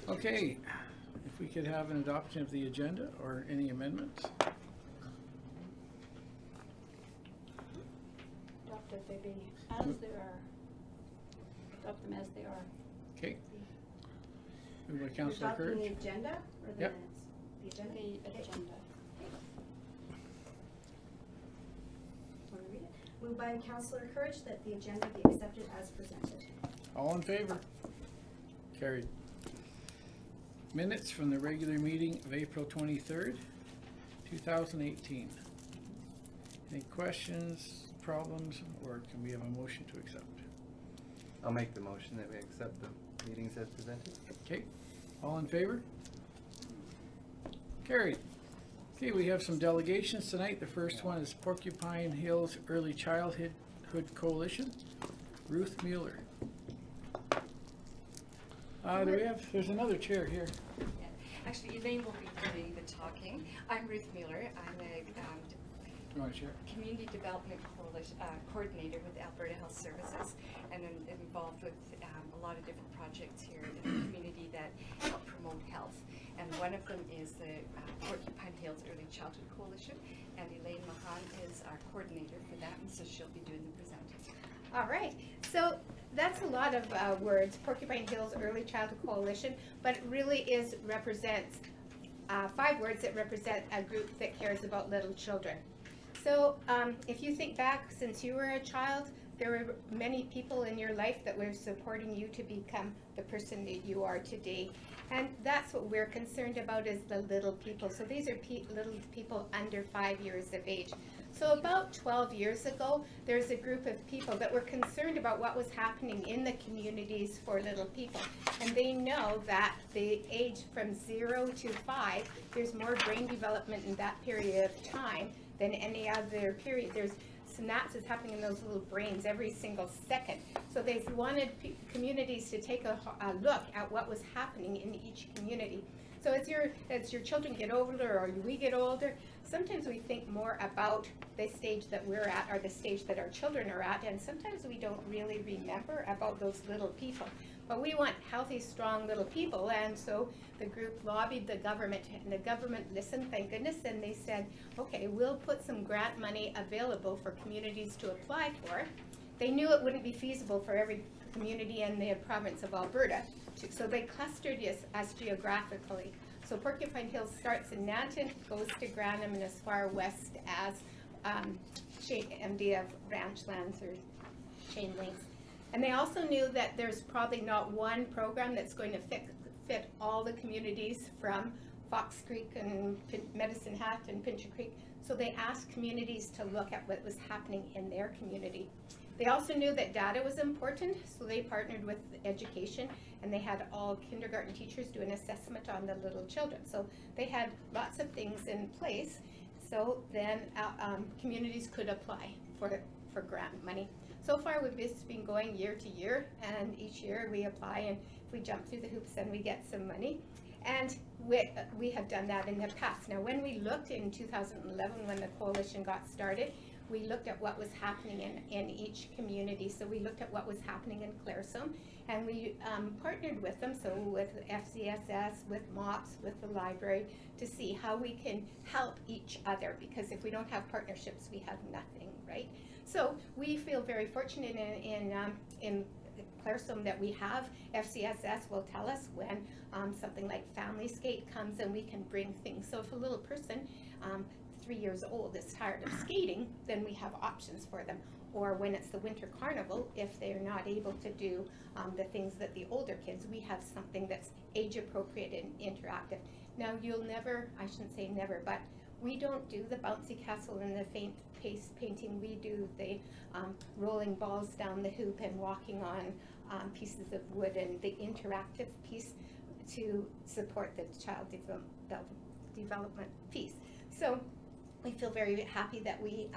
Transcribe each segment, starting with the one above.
Okay, if we could have an adoption of the agenda or any amendments. Adopt if they be as they are. Adopt them as they are. Okay. Moved by Councillor Adopting Courage. the agenda or the Yep. minutes? The agenda? The Okay. agenda. Want to read it? Moved by Councillor Courage that the agenda be accepted as presented. All in favor? Carried. Minutes from the regular meeting of April 23rd, 2018. Any questions, problems, or can we have a motion to accept? I'll make the motion that we accept the meetings as presented. Okay, all in favor? Carried. Okay, we have some delegations tonight. The first one is Porcupine Hills Early Childhood Coalition. Ruth Mueller. There's another chair here. Yeah. Actually, Elaine will be doing the talking. I'm Ruth Mueller. I'm a You want to share? Community Development Coalition, Coordinator with Alberta Health Services, and I'm involved with a lot of different projects here in the community that help promote health. And one of them is the Porcupine Hills Early Childhood Coalition, and Elaine Mahan is our coordinator for that, and so she'll be doing the presenting. All right, so that's a lot of words, Porcupine Hills Early Childhood Coalition, but it really represents 5 words that represent a group that cares about little children. So if you think back since you were a child, there were many people in your life that were supporting you to become the person that you are today. And that's what we're concerned about, is the little people. So these are little people under 5 years of age. So about 12 years ago, there's a group of people that were concerned about what was happening in the communities for little people. And they know that the age from 0 to 5, there's more brain development in that period of time than any other period. There's synapses happening in those little brains every single second. So they wanted communities to take a look at what was happening in each community. So as your children get older or we get older, sometimes we think more about the stage that we're at or the stage that our children are at, and sometimes we don't really remember about those little people. But we want healthy, strong little people, and so the group lobbied the government, and the government listened, thank goodness, and they said, okay, we'll put some grant money available for communities to apply for. They knew it wouldn't be feasible for every community in the province of Alberta, so they clustered us geographically. So Porcupine Hills starts in Nanton, goes to Granham, and as far west as MD of Ranchlands or Chain Links. And they also knew that there's probably not one program that's going to fit all the communities from Fox Creek and Medicine Hat and Pincher Creek. So they asked communities to look at what was happening in their community. They also knew that data was important, so they partnered with education, and they had all kindergarten teachers do an assessment on the little children. So they had lots of things in place, so then communities could apply for grant money. So far we've just been going year to year, and each year we apply, and if we jump through the hoops then we get some money. And we have done that in the past. Now when we looked in 2011 when the coalition got started, we looked at what was happening in each community. So we looked at what was happening in Claresholm, and we partnered with them, so with FCSS, with MOPS, with the library, to see how we can help each other, because if we don't have partnerships, we have nothing, right? So we feel very fortunate in Claresholm that we have. FCSS will tell us when something like Family Skate comes and we can bring things. So if a little person 3 years old is tired of skating, then we have options for them. Or when it's the winter carnival, if they're not able to do the things that the older kids, we have something that's age appropriate and interactive. Now you'll never, I shouldn't say never, but we don't do the bouncy castle and the faint pace painting. We do the rolling balls down the hoop and walking on pieces of wood, and the interactive piece to support the child development piece. So we feel very happy that we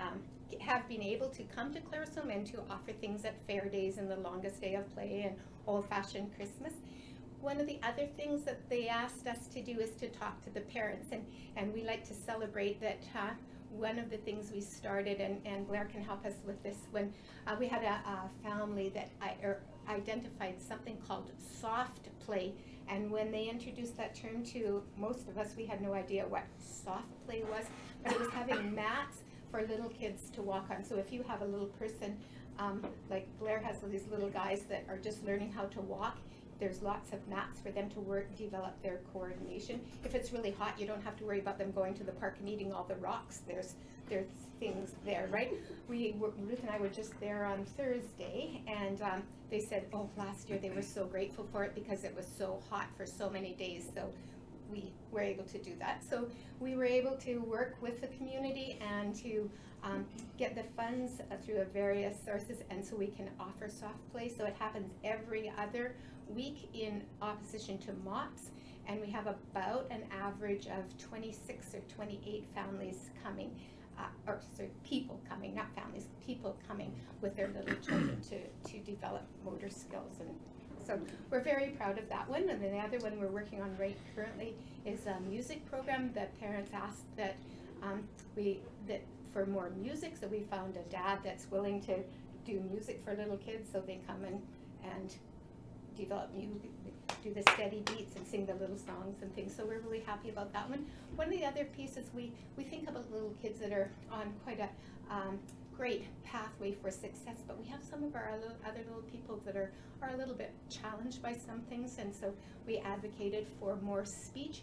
have been able to come to Claresholm and to offer things at fair days and the longest day of play and old-fashioned Christmas. One of the other things that they asked us to do is to talk to the parents, and we like to celebrate that one of the things we started, and Blair can help us with this, when we had a family that identified something called soft play. And when they introduced that term to most of us, we had no idea what soft play was, but it was having mats for little kids to walk on. So if you have a little person, like Blair has these little guys that are just learning how to walk, there's lots of mats for them to develop their coordination. If it's really hot, you don't have to worry about them going to the park and eating all the rocks. There's things there, right? Ruth and I were just there on Thursday, and they said, oh, last year they were so grateful for it because it was so hot for so many days. So we were able to do that. So we were able to work with the community and to get the funds through various sources, and so we can offer soft play. So it happens every other week in opposition to MOPS, and we have about an average of 26 or 28 families coming, people coming, not families, people coming with their little children to develop motor skills. And so we're very proud of that one. And then the other one we're working on right currently is a music program that parents asked that for more music. So we found a dad that's willing to do music for little kids, so they come and develop do the steady beats and sing the little songs and things. So we're really happy about that one. One of the other pieces, we think about little kids that are on quite a great pathway for success, but we have some of our other little people that are a little bit challenged by some things, and so we advocated for more speech.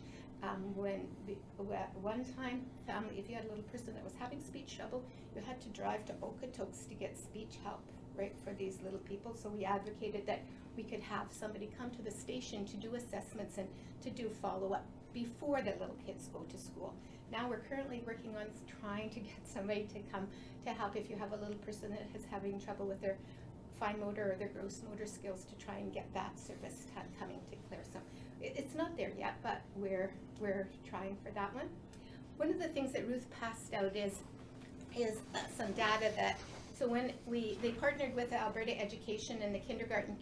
One time, family, if you had a little person that was having speech trouble, you had to drive to Okotoks to get speech help, right, for these little people. So we advocated that we could have somebody come to the station to do assessments and to do follow-up before the little kids go to school. Now we're currently working on trying to get somebody to come to help if you have a little person that is having trouble with their fine motor or their gross motor skills, to try and get that service coming to Clare. So it's not there yet, but we're trying for that one. One of the things that Ruth passed out is some data that, so when they partnered with Alberta Education, and the kindergarten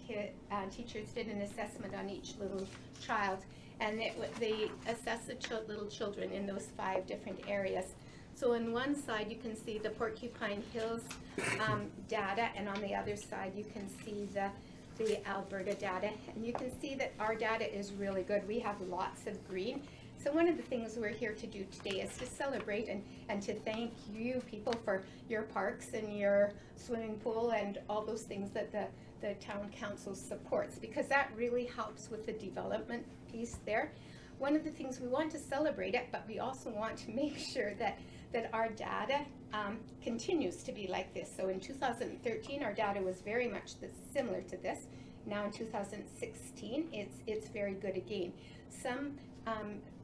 teachers did an assessment on each little child, and they assessed the little children in those 5 different areas. So on one side you can see the Porcupine Hills data, and on the other side you can see the Alberta data, and you can see that our data is really good. We have lots of green. So one of the things we're here to do today is to celebrate and to thank you people for your parks and your swimming pool and all those things that the town council supports, because that really helps with the development piece there. One of the things, we want to celebrate it, but we also want to make sure that our data continues to be like this. So in 2013, our data was very much similar to this. Now in 2016, it's very good again. Some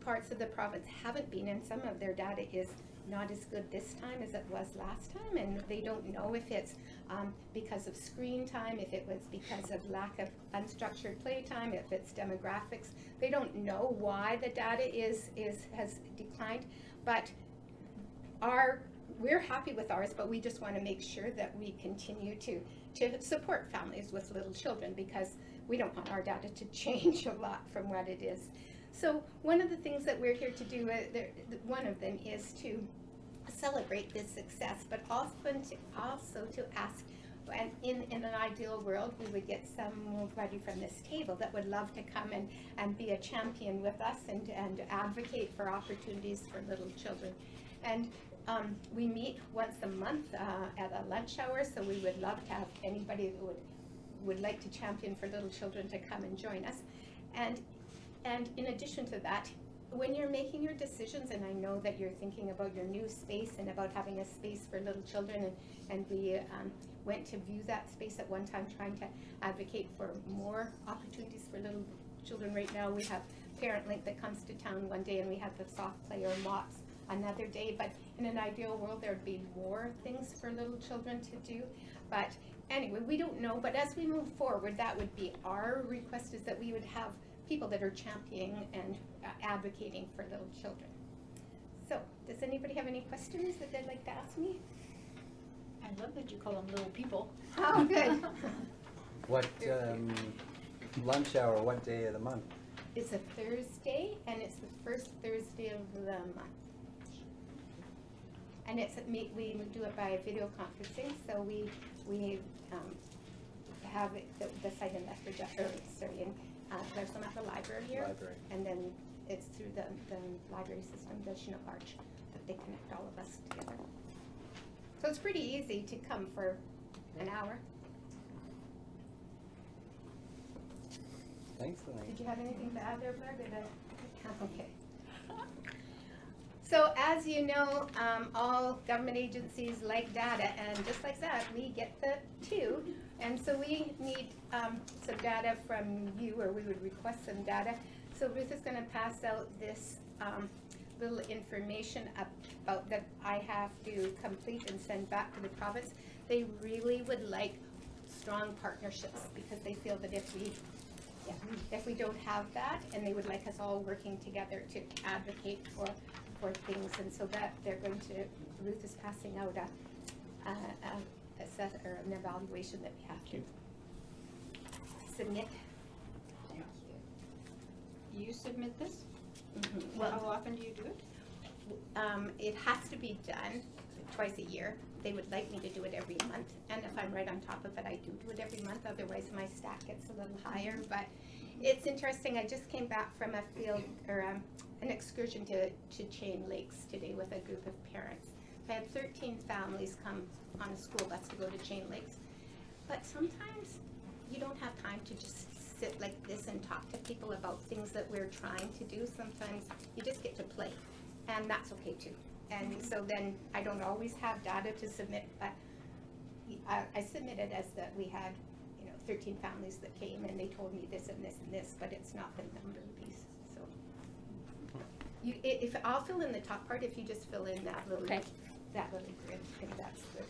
parts of the province haven't been, and some of their data is not as good this time as it was last time, and they don't know if it's because of screen time, if it was because of lack of unstructured play time, if it's demographics. They don't know why the data has declined, but we're happy with ours, but we just want to make sure that we continue to support families with little children, because we don't want our data to change a lot from what it is. So one of the things that we're here to do, one of them is to celebrate this success, but also to ask, and in an ideal world, we would get somebody from this table that would love to come and be a champion with us and advocate for opportunities for little children. And we meet once a month at a lunch hour, so we would love to have anybody who would like to champion for little children to come and join us. And in addition to that, when you're making your decisions, and I know that you're thinking about your new space and about having a space for little children, and we went to view that space at one time, trying to advocate for more opportunities for little children. Right now we have Parent Link that comes to town one day, and we have the soft play or MOPS another day, but in an ideal world there would be more things for little children to do. But anyway, we don't know, but as we move forward, that would be our request, is that we would have people that are championing and advocating for little children. So, does anybody have any questions that they'd like to ask me? I love that you call them little people. Oh, good. What lunch hour, what day of the month? It's a Thursday, and it's the first Thursday of the month. And we do it by video conferencing, so we have the site in Lethbridge, in Claremont at the library here. Library. And then it's through the library system, the Chinook Arch, that they connect all of us together. So it's pretty easy to come for an hour. Thanks, Elaine. Did you have anything to add there, Blair? Okay. So as you know, all government agencies like data, and just like that, we get the too. And so we need some data from you, or we would request some data. So Ruth is gonna pass out this little information about that I have to complete and send back to the province. They really would like strong partnerships, because they feel that if we don't have that, and they would like us all working together to advocate for things, and so that they're going to, Ruth is passing out an evaluation that we have to submit. Thank you. You submit this? Well, How often do you do it? it has to be done twice a year. They would like me to do it every month, and if I'm right on top of it, I do it every month, otherwise my stack gets a little higher. But it's interesting, I just came back from a field, or an excursion to Chain Lakes today with a group of parents. I had 13 families come on a school bus to go to Chain Lakes. But sometimes you don't have time to just sit like this and talk to people about things that we're trying to do. Sometimes you just get to play, and that's okay too. And so then I don't always have data to submit, but I submitted as that we had, 13 families that came, and they told me this and this and this, but it's not the number piece. So if I'll fill in the top part, if you just fill in that little Okay. grid, and that's good.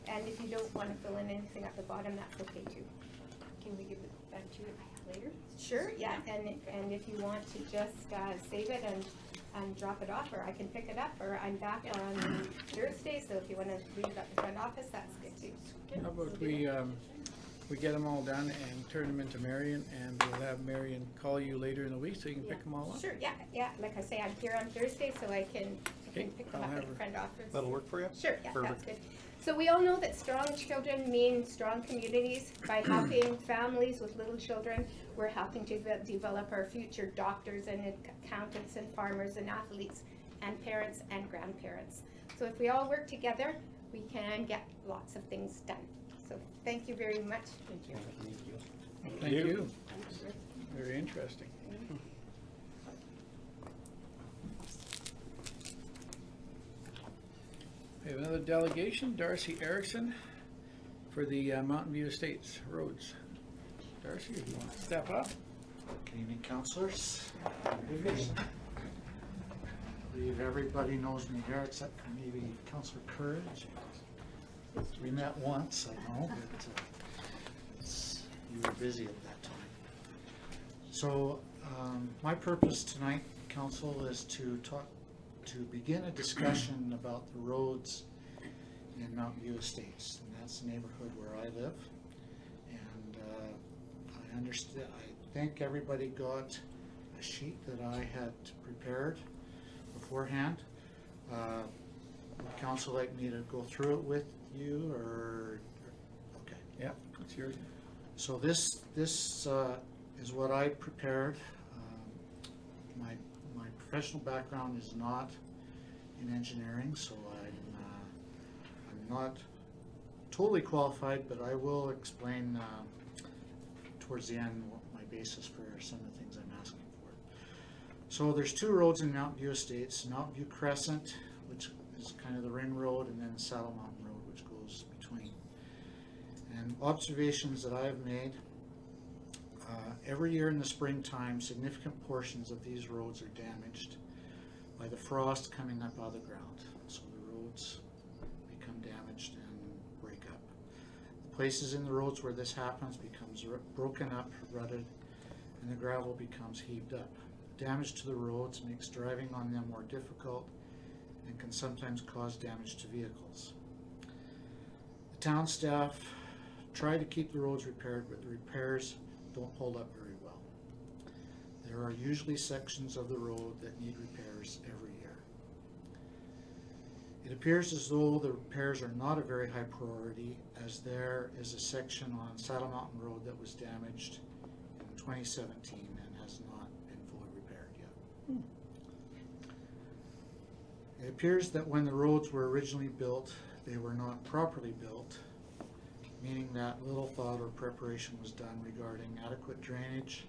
And if you don't want to fill in anything at the bottom, that's okay too. Can we give it back to you later? Sure, yeah, and if you want to just save it and drop it off, or I can pick it up, or I'm back on Thursday, so if you want to leave it at the front office, that's good too. How about we get them all done and turn them into Marion, and we'll have Marion call you later in the week so you can pick them all up? Sure, yeah, like I say, I'm here on Thursday, so I can Okay, pick them I'll up at have the her- front office. That'll work for you? Sure, yeah, that's Perfect. good. So we all know that strong children mean strong communities. By helping families with little children, we're helping to develop our future doctors and accountants and farmers and athletes and parents and grandparents. So if we all work together, we can get lots of things done. So thank you very much. Thank you. Thank you. Very interesting. We have another delegation, Darcy Erickson, for the Mountain View Estates roads. Darcy, if you want to step up. Good evening, councilors. I believe everybody knows me here except for maybe Councilor Courage. We met once, I know, but you were busy at that time. So my purpose tonight, council, is to begin a discussion about the roads in Mountain View Estates, and that's the neighborhood where I live. And I think everybody got a sheet that I had prepared beforehand. Would council like me to go through it with you, or okay? Yeah, it's yours. So this is what I prepared. My professional background is not in engineering, so I'm not totally qualified, but I will explain towards the end what my basis for some of the things I'm asking for. So there's two roads in Mountain View Estates: Mountain View Crescent, which is kind of the ring road, and then Saddle Mountain Road, which goes between. And observations that I have made, every year in the springtime, significant portions of these roads are damaged by the frost coming up out of the ground. So the roads become damaged and break up. The places in the roads where this happens becomes broken up, rutted, and the gravel becomes heaved up. Damage to the roads makes driving on them more difficult and can sometimes cause damage to vehicles. The town staff try to keep the roads repaired, but the repairs don't hold up very well. There are usually sections of the road that need repairs every year. It appears as though the repairs are not a very high priority, as there is a section on Saddle Mountain Road that was damaged in 2017 and has not been fully repaired yet. It appears that when the roads were originally built, they were not properly built, meaning that little thought or preparation was done regarding adequate drainage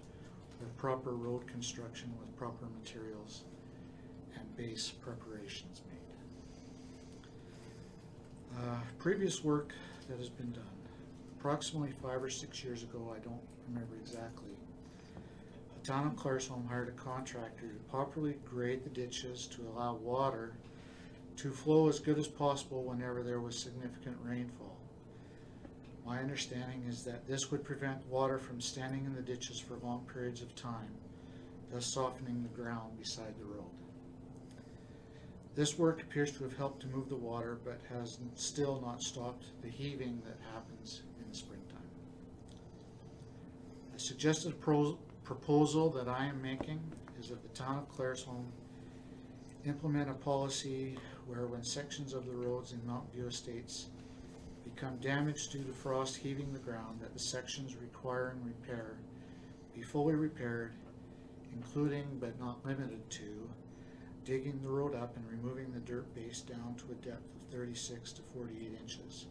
or proper road construction with proper materials and base preparations made. Previous work that has been done, approximately 5 or 6 years ago, I don't remember exactly, the town of Claresholm hired a contractor to properly grade the ditches to allow water to flow as good as possible whenever there was significant rainfall. My understanding is that this would prevent water from standing in the ditches for long periods of time, thus softening the ground beside the road. This work appears to have helped to move the water, but has still not stopped the heaving that happens in the springtime. A suggested proposal that I am making is that the town of Claresholm implement a policy where when sections of the roads in Mountain View Estates become damaged due to frost heaving the ground, that the sections requiring repair be fully repaired, including but not limited to digging the road up and removing the dirt base down to a depth of 36 to 48 inches.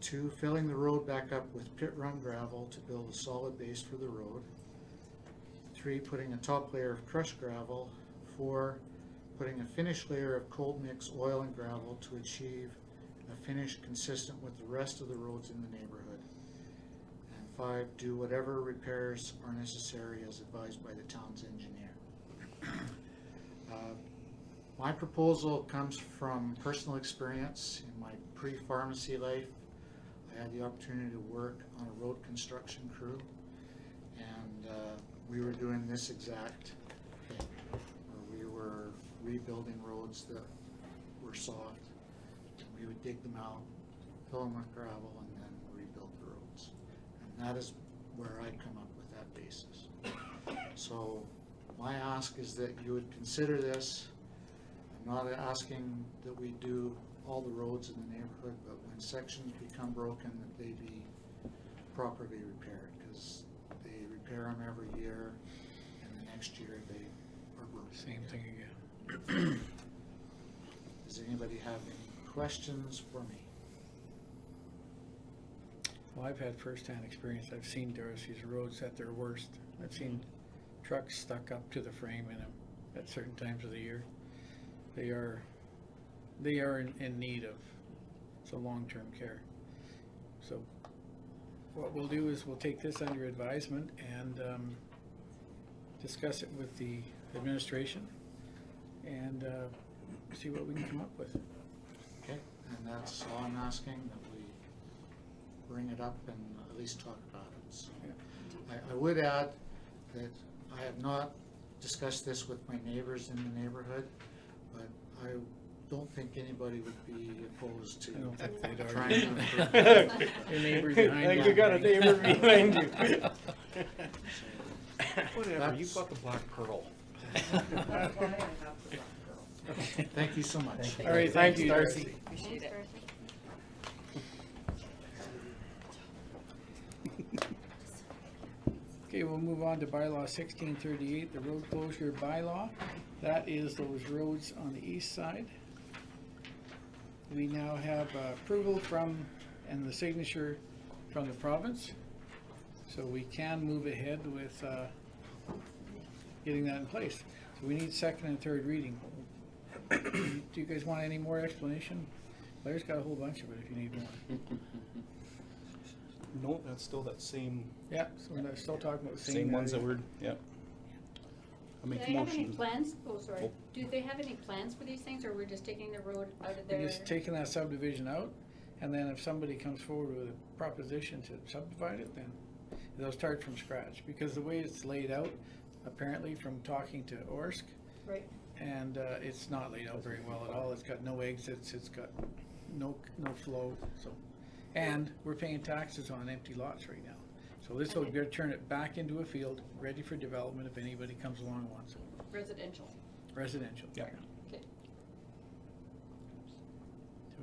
2, filling the road back up with pit run gravel to build a solid base for the road. 3, putting a top layer of crushed gravel. 4, putting a finished layer of cold mix oil and gravel to achieve a finish consistent with the rest of the roads in the neighborhood. And 5, do whatever repairs are necessary as advised by the town's engineer. My proposal comes from personal experience. In my pre-pharmacy life, I had the opportunity to work on a road construction crew, and we were doing this exact thing, where we were rebuilding roads that were soft, and we would dig them out, fill them with gravel, and then rebuild the roads. And that is where I come up with that basis. So my ask is that you would consider this. I'm not asking that we do all the roads in the neighborhood, but when sections become broken, that they be properly repaired, because they repair them every year, and the next year they are broken. Same thing again. Does anybody have any questions for me? Well, I've had first-hand experience. I've seen Darcy's roads at their worst. I've seen trucks stuck up to the frame in them at certain times of the year. They are in need of some long-term care. So what we'll do is we'll take this under advisement and discuss it with the administration and see what we can come up with. Okay, and that's all I'm asking, that we bring it up and at least talk about it. So I would add that I have not discussed this with my neighbors in the neighborhood, but I don't think anybody would be opposed to I don't think they'd trying argue. to improve. Your neighbors behind I think you. we got a neighbor behind you. Whatever, you've That's- got the black pearl. Thank you so much. All right, thank you, Darcy. Appreciate Thanks, it. Darcy. Okay, we'll move on to bylaw 1638, the road closure bylaw. That is those roads on the east side. We now have approval from, and the signature from the province. So we can move ahead with getting that in place. So we need second and third reading. Do you guys want any more explanation? Blair's got a whole bunch of it if you need more. No, that's still that same, Yeah, so we're still talking about the same ones that were, yep. I Do make a they have any motion. plans, oh, sorry, Oh. do they have any plans for these things, or we're just taking the road out of We're their? just taking that subdivision out, and then if somebody comes forward with a proposition to subdivide it, then they'll start from scratch. Because the way it's laid out, apparently from talking to Orsk, Right, and it's not laid out very well at all. It's got no exits, it's got no flow, so. And we're paying taxes on empty lots right now. So this will Okay. be to turn it back into a field, ready for development if anybody comes along and wants it. residential, Residential. Yeah. okay.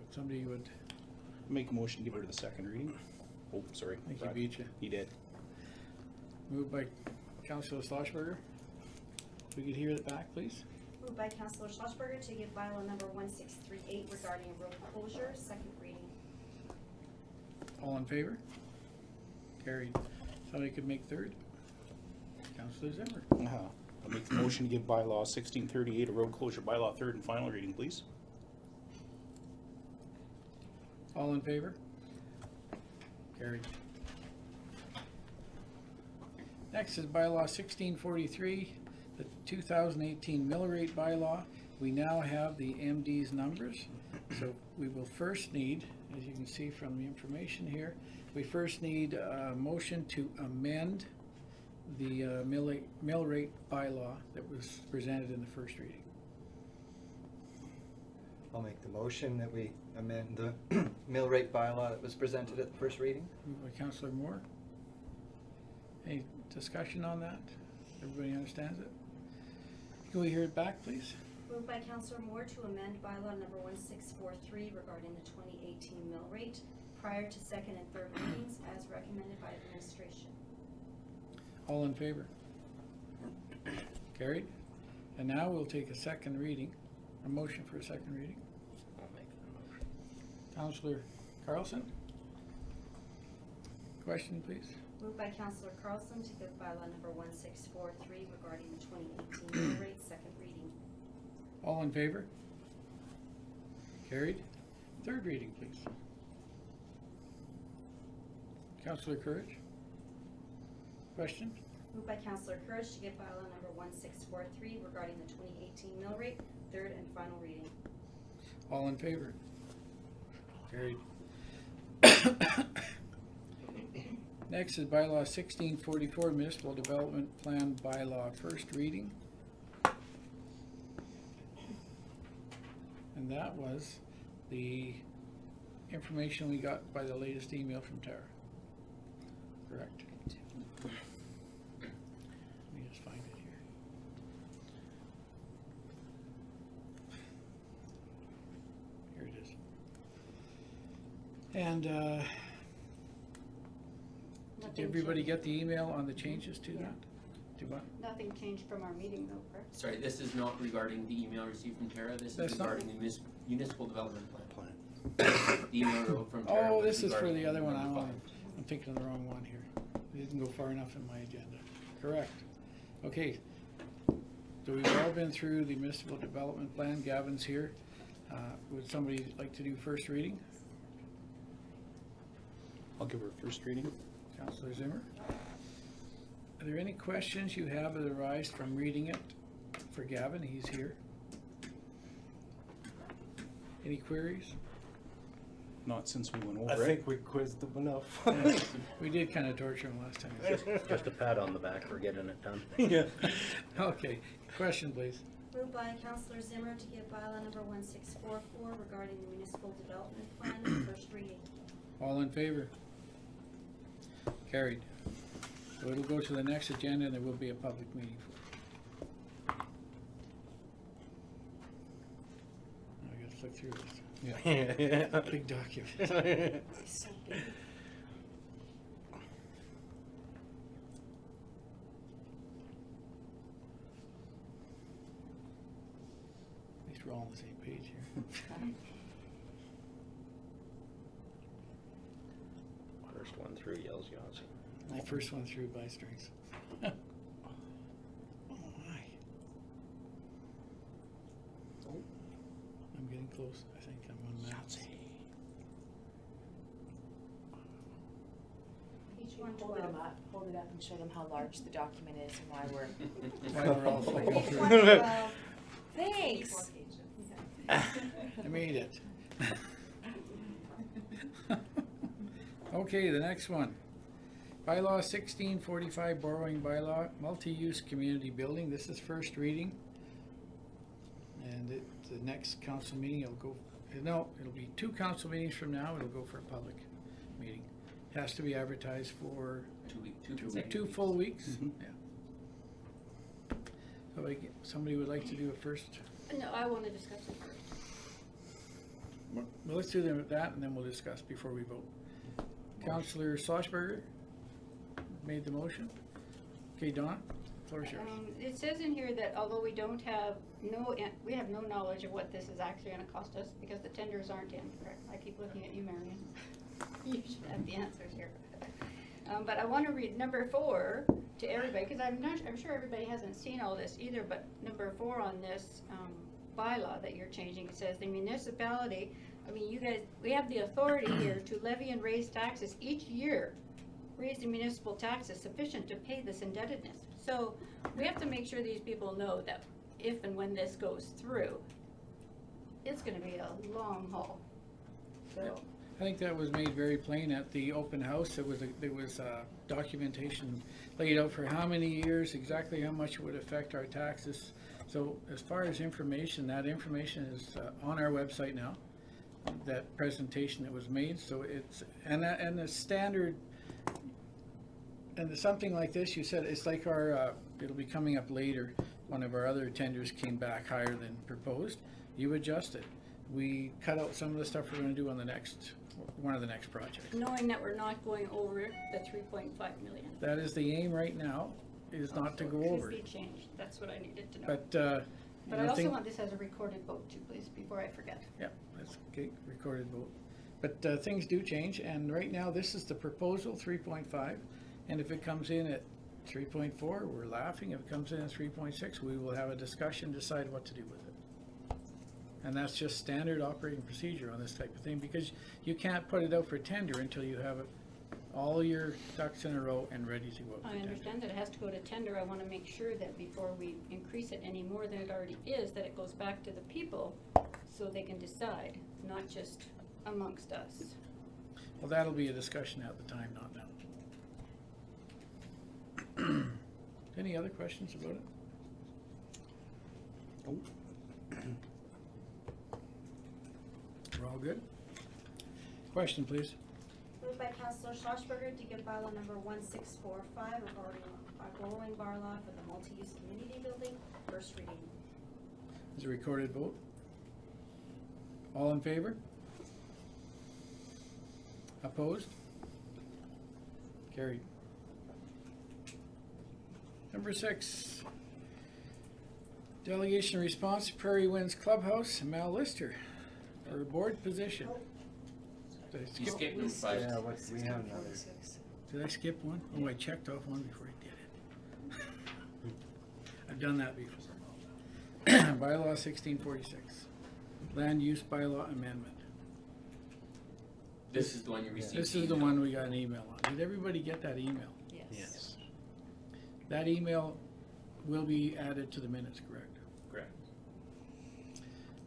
if somebody would, Make a motion to give her the second reading. Oh, sorry. I think he Brad. beat you. He did. Moved by Councilor Schlossberger. If we could hear it back, please. Moved by Councilor Schlossberger to give bylaw number 1638 regarding a road closure, second reading. All in favor? Carried. Somebody could make third? Councilor Zimmer. I'll make the motion to give bylaw 1638 a road closure bylaw third and final reading, please. All in favor? Carried. Next is bylaw 1643, the 2018 mill rate bylaw. We now have the MD's numbers, so we will first need, as you can see from the information here, we first need a motion to amend the mill rate bylaw that was presented in the first reading. I'll make the motion that we amend the mill rate bylaw that was presented at the first reading. Moved by Councilor Moore. Any discussion on that? Everybody understands it? Can we hear it back, please? Moved by Councilor Moore to amend bylaw number 1643 regarding the 2018 mill rate prior to second and third readings as recommended by administration. All in favor? Carried. And now we'll take a second reading, a motion for a second reading. I'll make the motion. Counselor Carlson? Question, please? Moved by Councilor Carlson to give bylaw number 1643 regarding the 2018 mill rate, second reading. All in favor? Carried. Third reading, please. Counselor Courage? Question? Moved by Councilor Courage to give bylaw number 1643 regarding the 2018 mill rate, third and final reading. All in favor? Carried. Next is bylaw 1644, municipal development plan bylaw, first reading. And that was the information we got by the latest email from Tara. Correct? Let me just find it here. Here it is. And did everybody get the email on the changes to that? To what? Nothing changed from our meeting though, correct? Sorry, this is not regarding the email received from Tara, this That's is not- regarding the municipal development plan. Plan. The email from Tara. Oh, was this is for regarding the other one. number five. I'm thinking of the wrong one here. It didn't go far enough in my agenda. Correct. Okay. So we've all been through the municipal development plan. Gavin's here. Would somebody like to do first reading? I'll give her first reading. Councilor Zimmer? Are there any questions you have that arise from reading it for Gavin? He's here. Any queries? Not since we went I over it. think we quizzed them enough. Yeah, we did kind of torture him last time. Just a pat on the back for getting it done. Yeah. Okay, question please. Moved by Councilor Zimmer to give bylaw number 1644 regarding the municipal development plan, first reading. All in favor? Carried. So it'll go to the next agenda and there will be a public meeting for it. I gotta flick through this. Yeah. Big document. It's so big. At least we're all on the same page here. First one through yells Yahtzee. My first one through by strings. Oh my. I'm getting close. I think I'm on that. Page Hold it 112. up, hold it up and show them how large the document is and why we're. Why we're all flicking Page through. 112. Thanks. I made it. Okay, the next one. Bylaw 1645, borrowing bylaw, multi-use community building. This is first reading. And the next council meeting, it'll be 2 council meetings from now, it'll go for a public meeting. Has to be advertised for 2 weeks, two full weeks. Mhm. Yeah. So somebody would like to do it first? No, I want to discuss it first. Well, let's do them with that, and then we'll discuss before we vote. Counselor Schlossberger made the motion. Okay, Don, floor is yours. It says in here that although we don't have we have no knowledge of what this is actually gonna cost us, because the tenders aren't in, correct? I keep looking at you, Marion. You should have the answers here. But I wanna read number 4 to everybody, because I'm sure everybody hasn't seen all this either, but number 4 on this, bylaw that you're changing, it says the municipality, I mean, you guys, we have the authority here to levy and raise taxes each year. Raising municipal taxes sufficient to pay this indebtedness. So we have to make sure these people know that if and when this goes through, it's gonna be a long haul. So, I think that was made very plain at the open house. There was documentation laid out for how many years, exactly how much it would affect our taxes. So as far as information, that information is on our website now, that presentation that was made. So it's, and the standard, and something like this, you said, it's like our, it'll be coming up later. One of our other tenders came back higher than proposed. You adjust it. We cut out some of the stuff we're gonna do on the next, one of the next projects. knowing that we're not going over the 3.5 million. That is the aim right now, is not to go over. Could be changed, that's what I needed to know. But, But I also want this as a recorded vote too, please, before I forget. Yeah, that's okay, recorded vote. But things do change, and right now, this is the proposal, 3.5, and if it comes in at 3.4, we're laughing. If it comes in at 3.6, we will have a discussion, decide what to do with it. And that's just standard operating procedure on this type of thing, because you can't put it out for tender until you have all your ducks in a row and ready to go out for I tender. understand that it has to go to tender. I want to make sure that before we increase it any more than it already is, that it goes back to the people so they can decide, not just amongst us. Well, that'll be a discussion at the time, not now. Any other questions about it? We're all good? Question, please. Moved by Councillor Schlossberger to give bylaw number 1645 regarding our borrowing bylaw for the multi-use community building, first reading. Is a recorded vote? All in favor? Opposed? Carried. Number 6, delegation response to Prairie Winds Clubhouse, Mal Lister, for a board position. Did I You skip- skipped number 5. Yeah, what, we have another. Did I skip one? Oh, I checked off one before I did it. I've done that before. Bylaw 1646, land use bylaw amendment. This is the one you received. This is the email. one we got an email on. Did everybody get that email? Yes. That email will be added to the minutes, correct? Correct.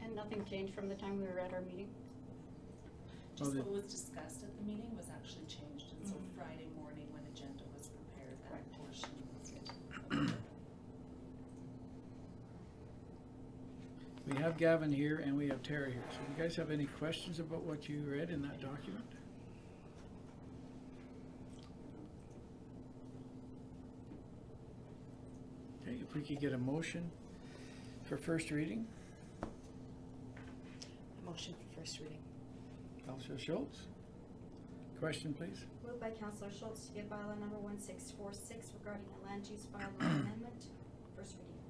And nothing changed from the time we were at our meeting? Oh, Just the- what was discussed at the meeting was actually changed, and so Friday morning when agenda was prepared, that portion was it. We have Gavin here and we have Tara here. So you guys have any questions about what you read in that document? Okay, if we could get a motion for first reading. Motion for first reading. Councillor Schultz. Question, please. Moved by Councillor Schultz to give bylaw number 1646 regarding a land use bylaw amendment, first reading.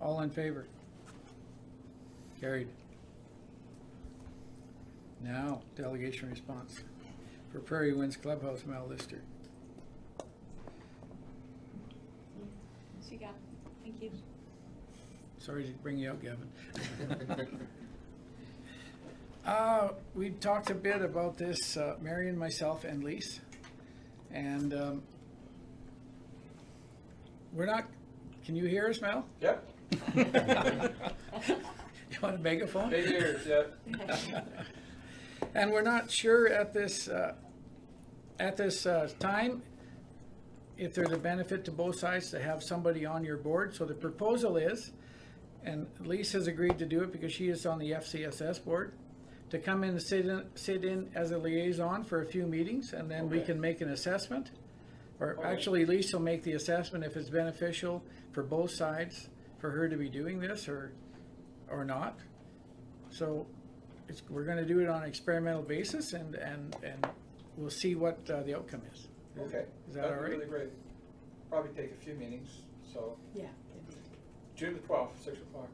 All in favor? Carried. Now, delegation response for Prairie Winds Clubhouse, Mal Lister. So you got, thank you. Sorry to bring you out, Gavin. We talked a bit about this, Marion, myself, and Lise. And we're not, can you hear us, Mel? Yep. You want a megaphone? Big ears, yep. And we're not sure at this time if there's a benefit to both sides to have somebody on your board. So the proposal is, and Lise has agreed to do it because she is on the FCSS board, to come in and sit in as a liaison for a few meetings, and then we Okay. can make an assessment. Or Okay. actually, Lise will make the assessment if it's beneficial for both sides for her to be doing this or not. So we're gonna do it on an experimental basis and we'll see what the outcome is. Okay. Is that all That'd be right? really great. Probably take a few meetings, so. Yeah. June the 12th, 6 o'clock.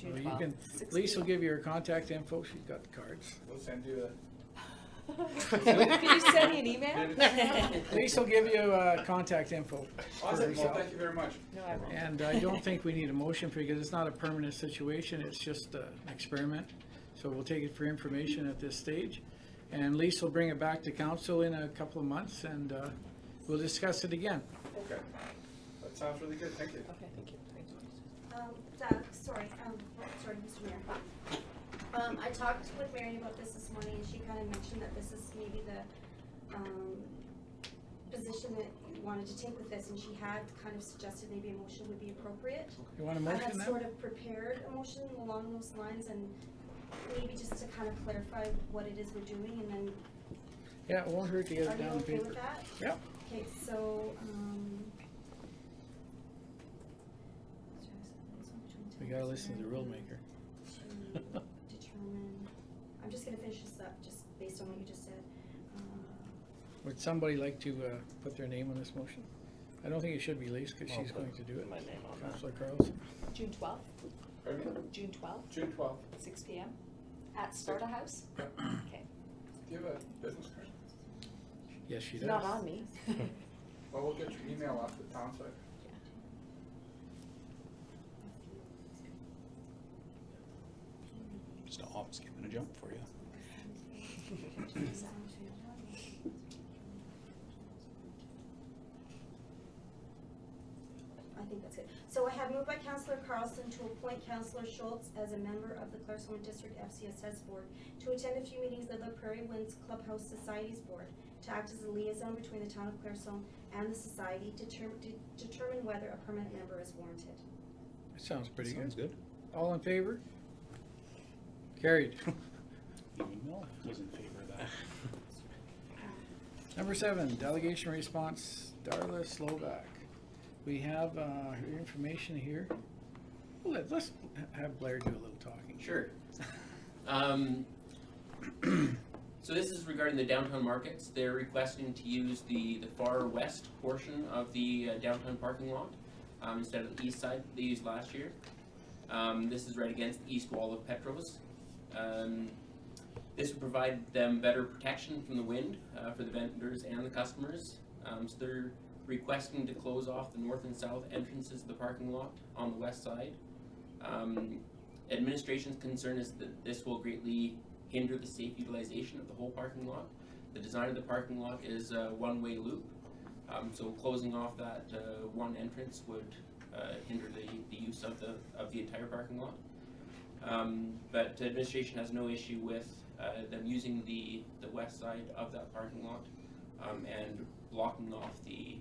Well, you can, Lisa will give you her contact info, she's got the cards. We'll send you Can you send me an email? Lisa will give you contact info for Awesome, well, herself. thank you very much. No, I won't. And I don't think we need a motion for it because it's not a permanent situation, it's just an experiment. So we'll take it for information at this stage. And Lisa will bring it back to council in a couple of months and we'll discuss it again. Okay. That sounds really good, thank you. Okay. Thank you. Doug, sorry, Mr. Mayor. I talked with Mary about this morning, and she kind of mentioned that this is maybe the, position that you wanted to take with this, and she had kind of suggested maybe a motion would be appropriate. You want a I motion had now? sort of prepared a motion along those lines, and maybe just to kind of clarify what it is we're doing, and then, Yeah, it won't hurt to get are it you down on okay paper. with that? Yep. Okay, so, We gotta listen to the rule maker. to determine, I'm just gonna finish this up, just based on what you just said. Would somebody like to put their name on this motion? I don't think it should be Lisa because I'll she's put going to do it. my name on that. Councillor Carlson. June 12th, Pardon me? June 12th, June 12th. 6 PM at Sparta House. Okay. Do you have a business card? Yes, she It's does. not on me. Well, we'll get your email off the town site. Just a hop, skip, and a jump for you. I think that's good. So I have moved by Councillor Carlson to appoint Councillor Schultz as a member of the Clarkson District FCSS Board to attend a few meetings of the Prairie Winds Clubhouse Societies Board, to act as a liaison between the town of Clarkson and the society to determine whether a permanent member is warranted. That sounds pretty good. Sounds good. All in favor? Carried. Even Mel was in favor of that. Number 7, delegation response, Darla Slovak. We have her information here. Let's have Blair do a little talking. Sure. So this is regarding the downtown markets. They're requesting to use the far west portion of the downtown parking lot instead of the east side they used last year. This is right against the east wall of Petros. This would provide them better protection from the wind for the vendors and the customers. So they're requesting to close off the north and south entrances of the parking lot on the west side. Administration's concern is that this will greatly hinder the safe utilization of the whole parking lot. The design of the parking lot is a one-way loop, so closing off that one entrance would hinder the use of the entire parking lot. But administration has no issue with them using the west side of that parking lot and blocking off the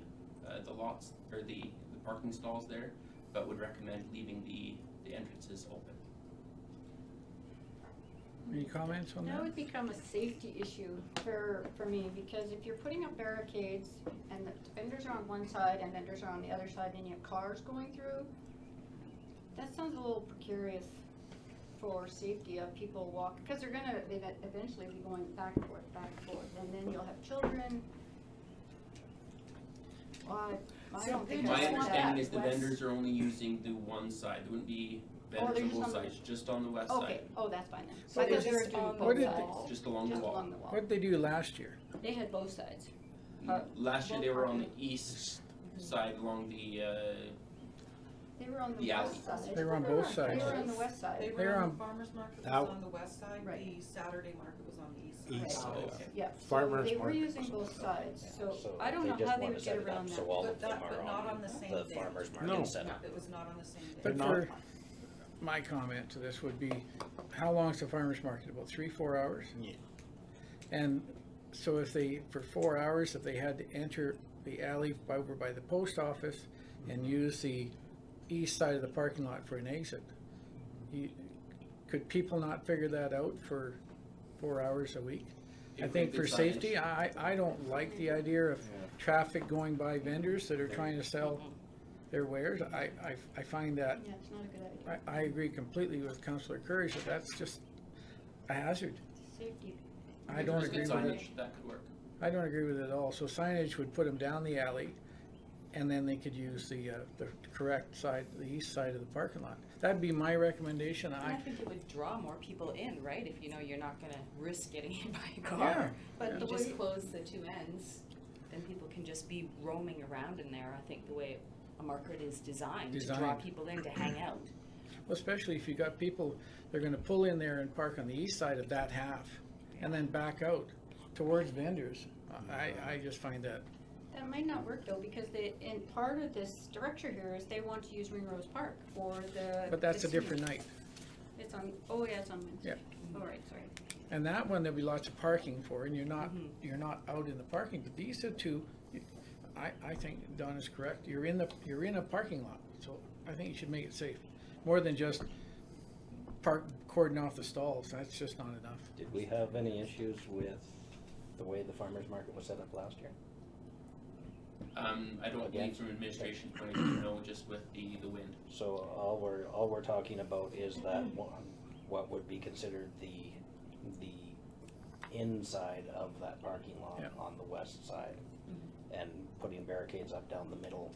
lots or the parking stalls there, but would recommend leaving the entrances open. Any comments on That that? would become a safety issue for me, because if you're putting up barricades and the vendors are on one side and vendors are on the other side and you have cars going through, that sounds a little precarious for safety of people walking, because they're gonna eventually be going back and forth, and then you'll have children. Well, I don't think My I want understanding that. is the vendors are only using the one side. There wouldn't be vendors they're on just both on the- sides, just on the west Okay, side, oh, that's fine then. So I thought is they were this doing on both What did sides. just along the Just wall. along the wall. What did they do last year? They had both sides. Last year both they were on the parking. east side along the They were on the The alley. west side. They were on both They sides. were on the west side. They They were were on on- the farmer's market That- was on the west side, Right. the Saturday market was on the east side. East Oh, side. okay. Yeah, so Farmers they were market using was on both the sides, so So I don't they know just how they wanna would set get it up around that. So all But of them that- but are not on on the same the day. farmer's No. market set up. It was not on the same day. But not- for, my comment to this would be, how long is the farmer's market? About 3-4 hours? Yeah. And so if they, for 4 hours, if they had to enter the alley over by the post office and use the east side of the parking lot for an exit, could people not figure that out for 4 hours a week? I If think we for did safety, signage. I don't like the idea of traffic going by vendors that are trying to sell their wares. I find that, Yeah, it's not a good idea. I agree completely with Councillor Courage that that's just, a hazard. Safety. I If don't there's agree good with it. signage, that could work. I don't agree with it at all. So signage would put them down the alley, and then they could use the correct side, the east side of the parking lot. That'd be my recommendation. And I think it would draw more people in, right? If you know you're not gonna risk getting hit by a Yeah. car. But You the just way- close the two ends, then people can just be roaming around in there. I think the way a market is designed to draw Designed. people in to hang out. Well, especially if you got people, they're gonna pull in there and park on the east side of that half, and then back out towards vendors. I just find that, That might not work though, because in part of this structure here is they want to use Ringrose Park for the. but that's the a different seniors. night. It's on, oh yeah, it's on Wednesday. Yeah. All right, sorry. And that one, there'll be lots of parking for, and you're not, Mhm. you're not out in the parking, but these are two, I think Don is correct, you're in a parking lot, so I think you should make it safe. More than just cordon off the stalls, that's just not enough. Did we have any issues with the way the farmer's market was set up last year? I don't Again? believe from administration point of view, no, just with the wind. So all we're talking about is that one, what would be considered the inside of that parking lot Yeah. on the west side, and putting barricades up down the middle,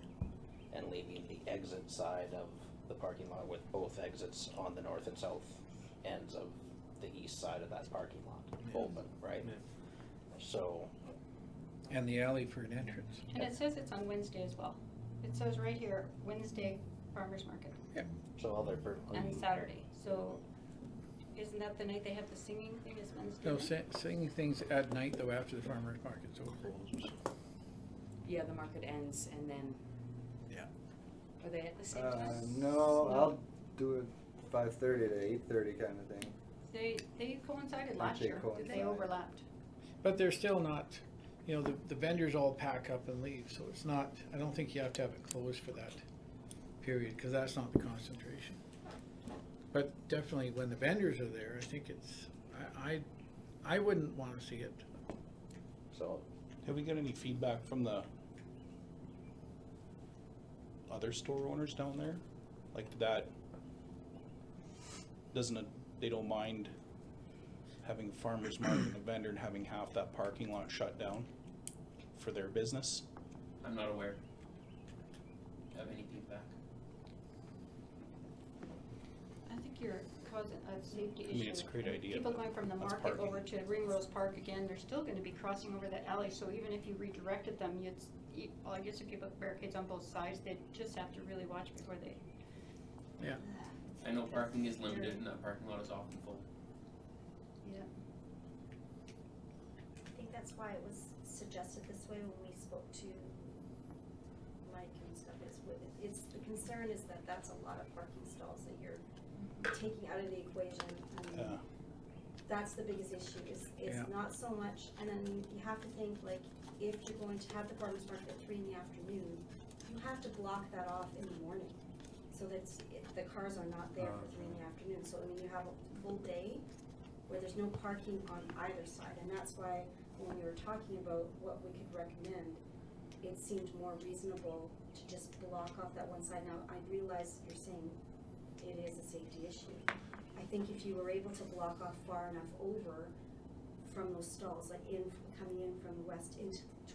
and leaving the exit side of the parking lot with both exits on the north and south ends of the east side of that parking lot open, right? So, And the alley for an entrance. And it says it's on Wednesday as well. It says right here, Wednesday farmer's market so all their, and Saturday. So isn't that the night they have the singing thing is Wednesday? No, night? singing things at night though, after the farmer's market's over. Yeah, the market ends and then. Yeah. Are they at the same time? No, I'll do it 5:30 to 8:30 kind of thing. They coincided I last think year. coincide. They overlapped. But they're still not, the vendors all pack up and leave, so it's not, I don't think you have to have it closed for that period, because that's not the concentration. But definitely when the vendors are there, I think it's, I wouldn't wanna see it. so Have we got any feedback from the other store owners down there? Like that, they don't mind having a farmer's market and a vendor and having half that parking lot shut down for their business? I'm not aware of any feedback. I think you're causing a safety issue. I mean, it's a great idea, People but going from the that's market parking. over to Ringrose Park again, they're still gonna be crossing over that alley, so even if you redirected them, well, I guess if you put barricades on both sides, they'd just have to really watch before they. Yeah. I know parking is limited Scary. and that parking lot is often full. Yeah. I think that's why it was suggested this way when we spoke to Mike and stuff, the concern is that that's a lot of parking stalls that you're taking out of the equation. Yeah. That's the biggest issue, it's Yeah. not so much, and then you have to think, like, if you're going to have the farmer's market at 3 in the afternoon, you have to block that off in the morning, so that the cars are not there for 3 in the afternoon, so I mean, you have a full day where there's no parking on either side, and that's why when we were talking about what we could recommend, it seemed more reasonable to just block off that one side. Now, I realize you're saying it is a safety issue. I think if you were able to block off far enough over from those stalls, like coming in from the west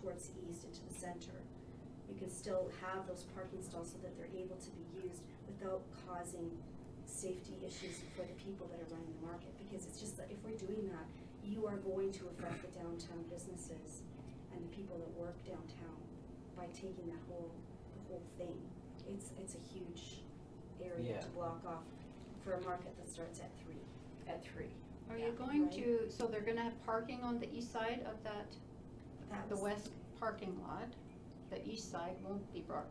towards the east into the center, you can still have those parking stalls so that they're able to be used without causing safety issues for the people that are running the market. Because it's just that if we're doing that, you are going to affect the downtown businesses and the people that work downtown by taking the whole thing. It's a huge area Yeah. to block off for a market that starts at 3. At 3. Are Yeah, you going right. to, so they're gonna have parking on the east side of That the was- west parking lot? The east side won't be brought,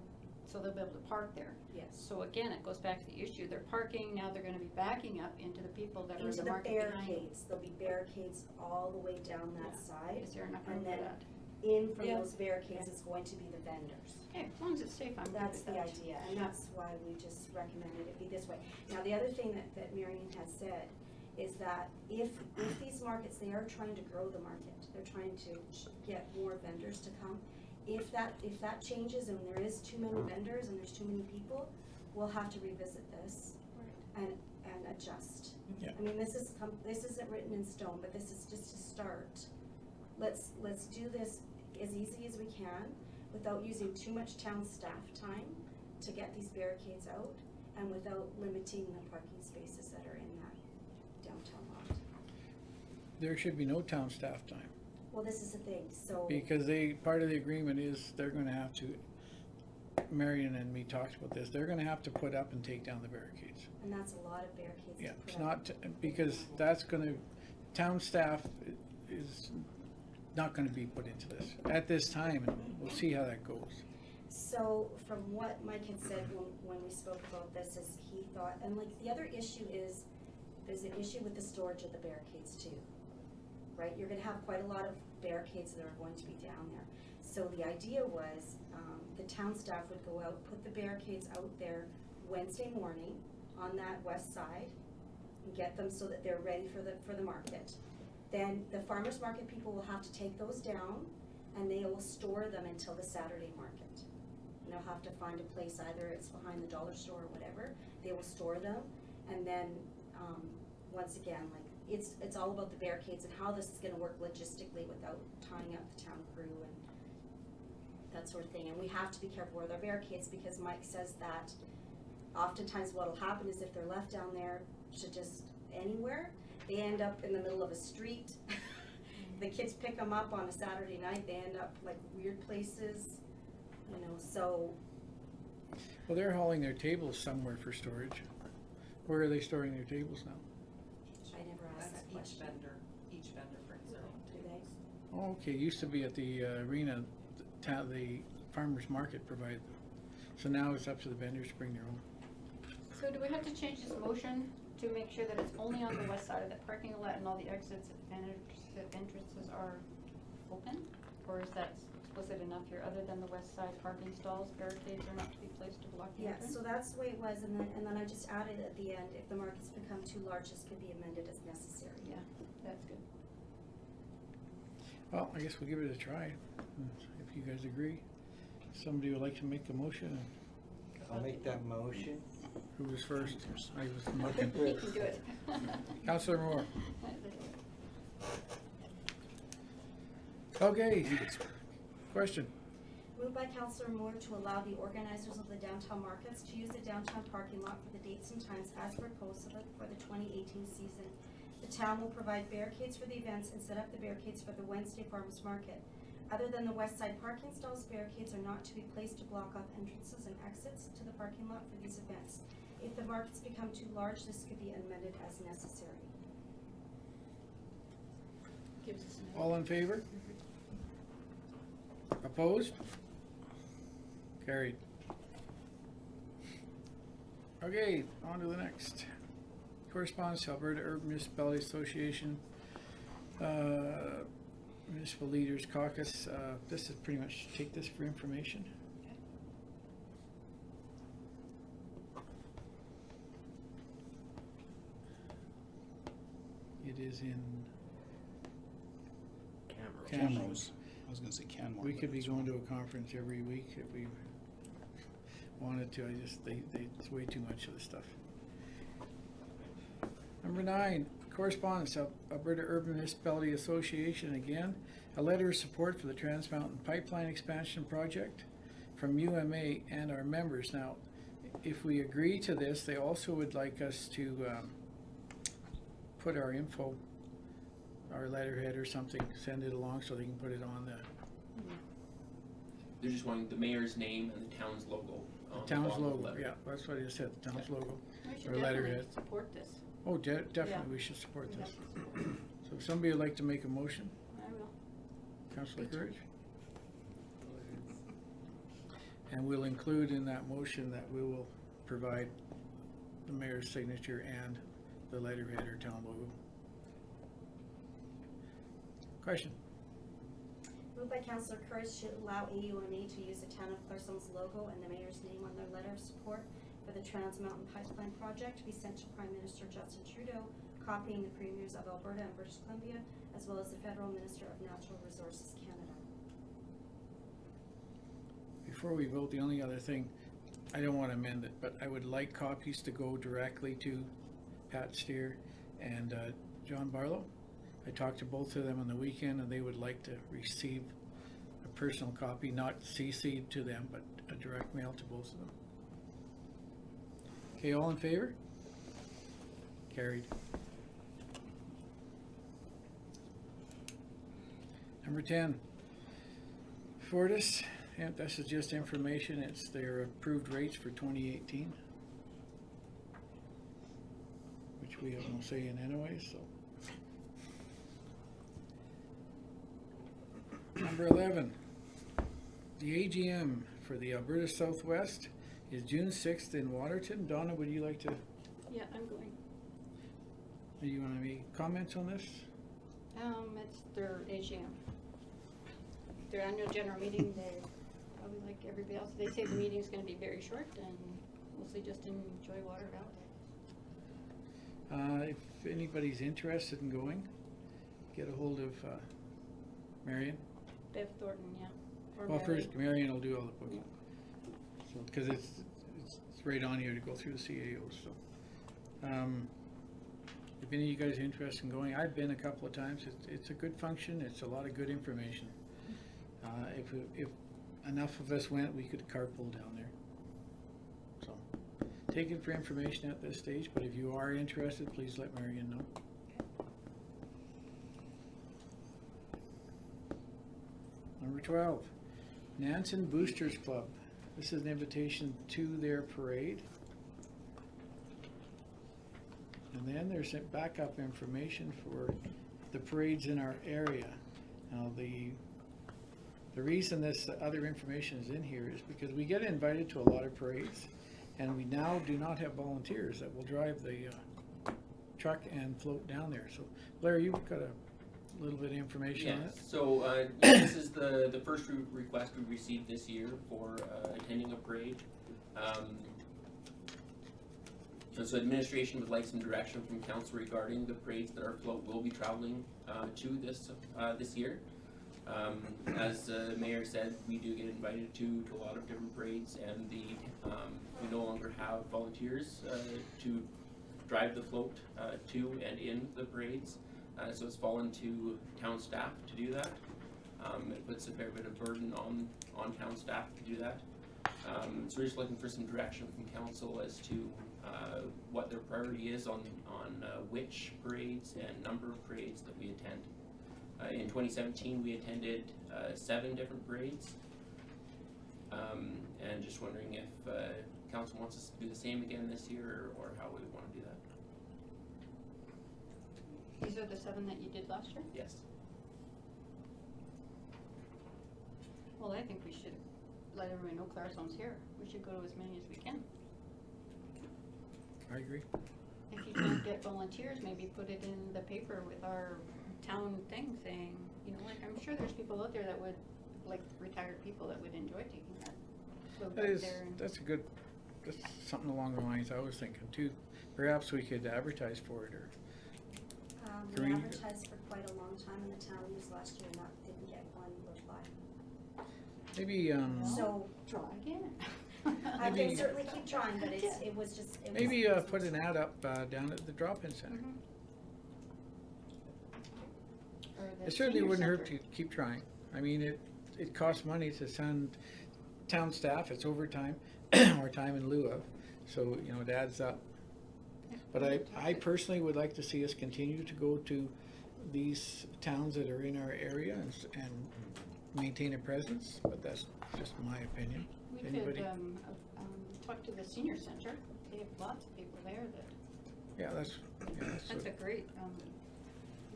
so they'll be able to park there. Yes. So again, it goes back to the issue, they're parking, now they're gonna be backing up into the people that are in Into the the market behind. barricades, there'll be barricades all the way down that Yeah. side. Is there enough room And for then that? in from Yeah. those barricades is going to be the vendors. Okay, as long as it's safe, I'm good That's with the that. idea, and that's why we just recommended it be this way. Now, the other thing that Marion has said is that if these markets, they are trying to grow the market, they're trying to get more vendors to come. If that changes and there is too many vendors and there's too many people, we'll have to revisit this. and adjust. Yeah. I mean, this isn't written in stone, but this is just a start. Let's do this as easy as we can without using too much town staff time to get these barricades out and without limiting the parking spaces that are in that downtown lot. There should be no town staff time, Well, this is the thing, so. because part of the agreement is they're gonna have to, Marion and me talked about this, they're gonna have to put up and take down the barricades. And that's a lot of barricades to Yeah, put it's up. not, because that's gonna, town staff is not gonna be put into this at this time, and we'll see how that goes. So from what Mike had said when we spoke about this is he thought, and like the other issue is, there's an issue with the storage of the barricades too, right? You're gonna have quite a lot of barricades that are going to be down there. So the idea was, the town staff would go out, put the barricades out there Wednesday morning on that west side, and get them so that they're ready for the market. Then the farmers market people will have to take those down, and they will store them until the Saturday market. And they'll have to find a place, either it's behind the dollar store or whatever, they will store them, and then, once again, like, it's all about the barricades and how this is gonna work logistically without tying up the town crew and that sort of thing. And we have to be careful with our barricades, because Mike says that oftentimes what'll happen is if they're left down there to just anywhere, they end up in the middle of a street. The kids pick them up on a Saturday night, they end up like weird places, you know, so. Well, they're hauling their tables somewhere for storage. Where are they storing their tables now? I never asked that question. Each vendor brings their own Do they? Oh, okay, used to be at the arena, the farmer's market provided them. So now it's up to the vendors to bring their own. So do we have to change this motion to make sure that it's only on the west side of the parking lot and all the exits and entrances are open? Or is that explicit enough here, other than the west side parking stalls, barricades are not to be placed to block the Yeah, entrance? so that's the way it was, and then I just added at the end, if the markets become too large, this could be amended as necessary. Yeah, that's good. Well, I guess we'll give it a try, if you guys agree. Somebody would like to make a motion? I'll make that motion. Who was first? I was He looking. can do it. Councillor Moore. Okay, question. Moved by Councillor Moore to allow the organizers of the downtown markets to use the downtown parking lot for the dates and times as proposed for the 2018 season. The town will provide barricades for the events and set up the barricades for the Wednesday farmers market. Other than the west side parking stalls, barricades are not to be placed to block off entrances and exits to the parking lot for these events. If the markets become too large, this could be amended as necessary. Gives us an All in favor? Opposed? Carried. Okay, on to the next. Correspondence, Alberta Urban Municipality Association, Municipal Leaders Caucus. This is pretty much, take this for information. It is in Camrose. I was gonna say Canmore. We but could be it's going to wrong. a conference every week if we wanted to. It's way too much of the stuff. Number 9, correspondence of Alberta Urban Municipality Association again. A letter of support for the Trans Mountain Pipeline Expansion Project from UMA and our members. Now, if we agree to this, they also would like us to put our info, our letterhead or something, send it along so they can put it on the They're just wanting the mayor's name and the town's logo. on the town's bottom of the logo. letter. Yeah, that's what I just said, the town's logo. We should Or definitely letterhead. support this. Oh, definitely, Yeah. we should support We this. have to support it. So if somebody would like to make a motion, I will. Councillor Courage? And we'll include in that motion that we will provide the mayor's signature and the letterhead or town logo. Question? Moved by Councillor Courage to allow AUMA to use the town of Clarsum's logo and the mayor's name on their letter of support for the Trans Mountain Pipeline Project to be sent to Prime Minister Justin Trudeau, copying the premiers of Alberta and British Columbia, as well as the Federal Minister of Natural Resources Canada. Before we vote, the only other thing, I don't wanna amend it, but I would like copies to go directly to Pat Steer and John Barlow. I talked to both of them on the weekend, and they would like to receive a personal copy, not CC'd to them, but a direct mail to both of them. Okay, all in favor? Carried. Number 10, Fortis, and this is just information, it's their approved rates for 2018, which we have no say in anyway, so. Number 11, the AGM for the Alberta Southwest is June 6th in Waterton. Donna, would you like to, Yeah, I'm going. do you want to make comments on this? It's their AGM. Their annual general meeting, they probably like everybody else, they say the meeting's gonna be very short and mostly just enjoy Water Valley. If anybody's interested in going, get a hold of Marion. Bev Thornton, yeah. Or Well, Mary. first, Marion will do all the booking. So, because it's right on here to go through the CAOs, so. If any of you guys are interested in going, I've been a couple of times, it's a good function, it's a lot of good information. If enough of us went, we could carpool down there. So, take it for information at this stage, but if you are interested, please let Marion know. Number 12, Nansen Boosters Club. This is an invitation to their parade. And then there's some backup information for the parades in our area. Now, the reason this other information is in here is because we get invited to a lot of parades, and we now do not have volunteers that will drive the truck and float down there. So, Blair, you've got a little bit of information on it? Yes, so this is the first request we received this year for attending a parade. So administration would like some direction from council regarding the parades that our float will be traveling to this year. As the mayor said, we do get invited to a lot of different parades, and we no longer have volunteers to drive the float to and in the parades. So it's fallen to town staff to do that. It puts a fair bit of burden on town staff to do that. So we're just looking for some direction from council as to what their priority is on which parades and number of parades that we attend. In 2017, we attended 7 different parades, and just wondering if council wants us to do the same again this year, or how we want to do that. These are the 7 that you did last year? Yes. Well, I think we should let everybody know Claresome's here. We should go to as many as we can. I agree. If you can't get volunteers, maybe put it in the paper with our town thing saying, you know, like, I'm sure there's people out there that would, like retired people that would enjoy taking that. So That is, there and that's something along the lines I was thinking too. Perhaps we could advertise for it, or We Karina? advertised for quite a long time in the town news last year, and didn't get one reply. maybe, So, try again. I can Maybe- certainly keep trying, but it was just, it was. maybe put an ad up down at the drop-in center. Mhm. Or the It certainly senior wouldn't hurt center. to keep trying. I mean, it costs money to send town staff, it's overtime, or time in lieu of, so, you know, it adds up. But I personally would like to see us continue to go to these towns that are in our area and maintain a presence, but that's just my opinion. We Anybody? could, talk to the senior center. They have lots of people there that, Yeah, that's that's a great,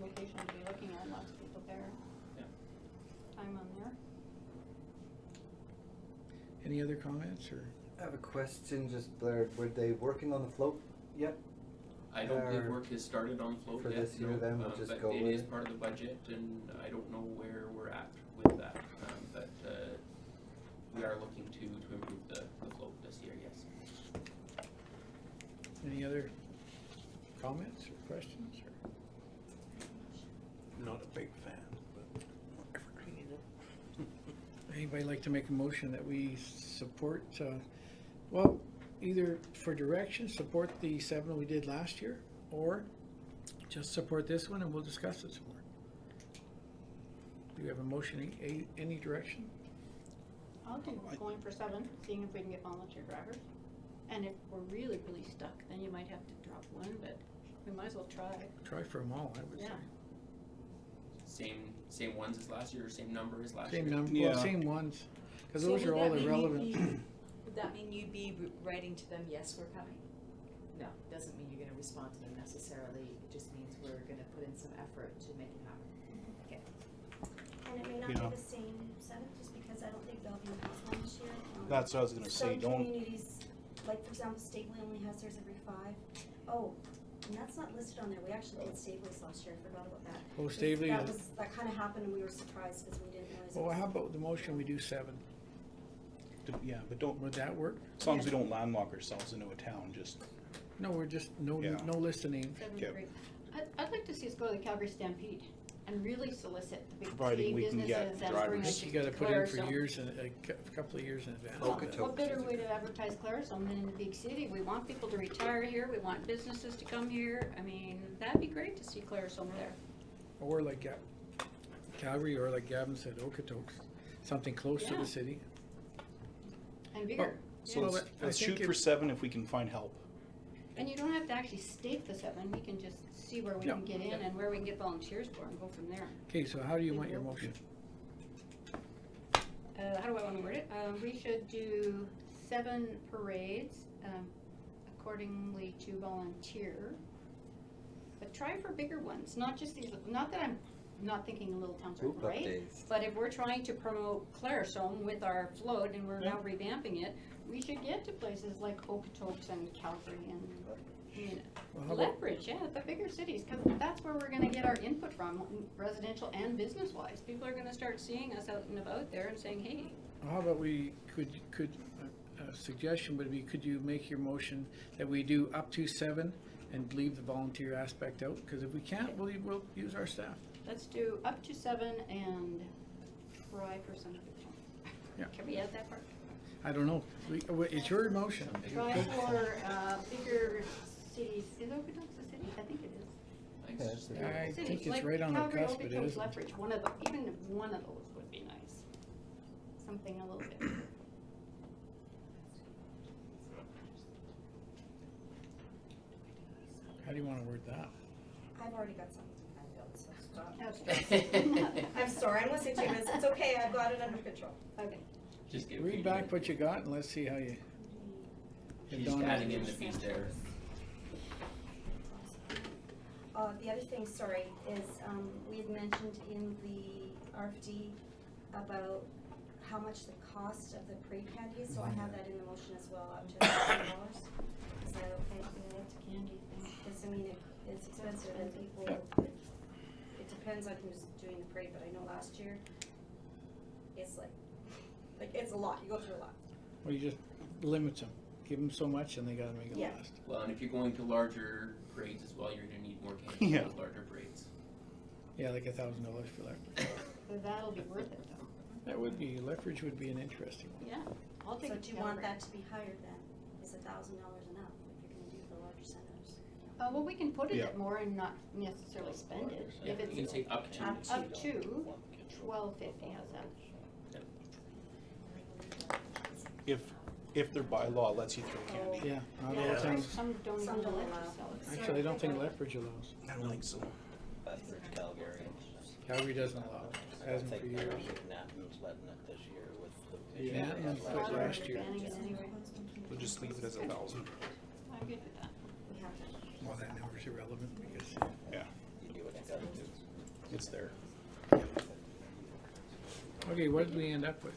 location to be looking at. Lots of people there. Yeah. Time on there. Any other comments, or? I have a question, just Blair, were they working on the float yet? I don't believe Or work has started on float for yet, this year no, then, we'll just but go it with is it? part of the budget, and I don't know where we're at with that, but we are looking to improve the float this year, yes. Any other comments or questions, or? Not a big fan, but Anybody like to make a motion that we support Well, either for direction, support the 7 we did last year, or just support this one and we'll discuss it some more. Do you have a motion, any direction? I'll do going for 7, seeing if we can get volunteer drivers. And if we're really, really stuck, then you might have to drop one, but we might as well try. Try for them all, I would say. Yeah. Same ones as last year, or same number as last year? Same number, Yeah. well, same ones, because So those would are all that mean you'd irrelevant. be- Would that mean you'd be writing to them, yes, we're coming? No, doesn't mean you're gonna respond to them necessarily, it just means we're gonna put in some effort to make it happen. Okay. And it may not Yeah. be the same setup, just because I don't think Bellevue has one this year. That's what I was gonna say, Some don't, communities, like for example, Stately only has theirs every 5. Oh, and that's not listed on there, we actually did Stately's last year, I forgot about that. Oh, Stately is- That kinda happened and we were surprised because we didn't realize. it Well, was- how about the motion, we do 7? yeah, but don't, Would that work? as long as we don't landlock ourselves into a town, just, No, we're just, no Yeah. list of names. 7 Okay. great. I'd like to see us go to the Calgary Stampede and really solicit the big Providing city we can get businesses and bring drivers. it I to think you gotta put in for Clarisome. years, a couple of years in advance. Well, Okotoks what better is a way good- to advertise Clarisome than in the big city? We want people to retire here, we want businesses to come here. I mean, that'd be great to see Clarisome there. Or like Calgary, or like Gavin said, Okotoks, something close to Yeah. the city. And bigger. so Well, let's, I let's think shoot for if- 7 if we can find help. And you don't have to actually stake the 7, we can just see where we No. can get in and where we can get volunteers for and go from there. Okay, so how do you want your motion? How do I wanna word it? We should do 7 parades, accordingly to volunteer. But try for bigger ones, not just these, not that I'm not thinking little towns are Group great, updates. but if we're trying to promote Clarisome with our float and we're now revamping it, we should get to places like Okotoks and Calgary and, I mean, Well, how about- Lethbridge, yeah, the bigger cities, cause that's where we're gonna get our input from, residential and business-wise. People are gonna start seeing us out and about there and saying, hey, How about we, a suggestion would be, could you make your motion that we do up to 7 and leave the volunteer aspect out? Because if we can't, we'll use our staff. let's do up to 7 and try for some of the time. Yeah. Can we add that part? I don't know, it's your motion. Try for, bigger cities, is Okotoks a city? I think it is. Thanks. I Cities, think it's like right on the Calgary, cusp, it Okotoks, is. Lethbridge, even one of those would be nice. Something a little bit. How do you wanna word that? I've already got something planned out, so stop. Okay. I'm sorry, I'm listening to you, it's okay, I've got it under control. Okay. Just get Read back what you got and let's see how you. She's just adding in the fees there. The other thing, sorry, is, we had mentioned in the RFD about how much the cost of the parade candy is, so I have that in the motion as well, up to $1,000. Is that okay? Yeah, it's a candy thing. Because, I mean, it's expensive and people, it depends on who's doing the parade, but I know last year, it's like, it's a lot, you go through a lot. Well, you just limit them, give them so much and they gotta make it Yeah. last. Well, and if you're going to larger parades as well, you're gonna need more candy Yeah. for those larger parades. Yeah, like $1,000 for that. But that'll be worth it though. That would be, Lethbridge would be an interesting one. Yeah, I'll take So it do to you want Calgary. that to be higher then? Is $1,000 enough if you're gonna do the larger centers? Well, we can put it Yeah. at more and not necessarily spend it. Yeah, If you can it's say up to. up to 1250, how's that? If their bylaw lets you throw candy. Yeah, not all Yeah, towns. some don't Some even don't let allow. you sell it. Actually, I don't think Lethbridge allows. I don't think so. Lethbridge, Calgary. Calgary doesn't allow it, I hasn't for think years. Natton's letting it this year with the. Yeah, and Lethbridge. quit last year. Banning it anyway. We'll just leave it as 1,000. I'm good with that. We have to. Well, that number's irrelevant because, Yeah, You do what you gotta do. it's there. okay, what did we end up with?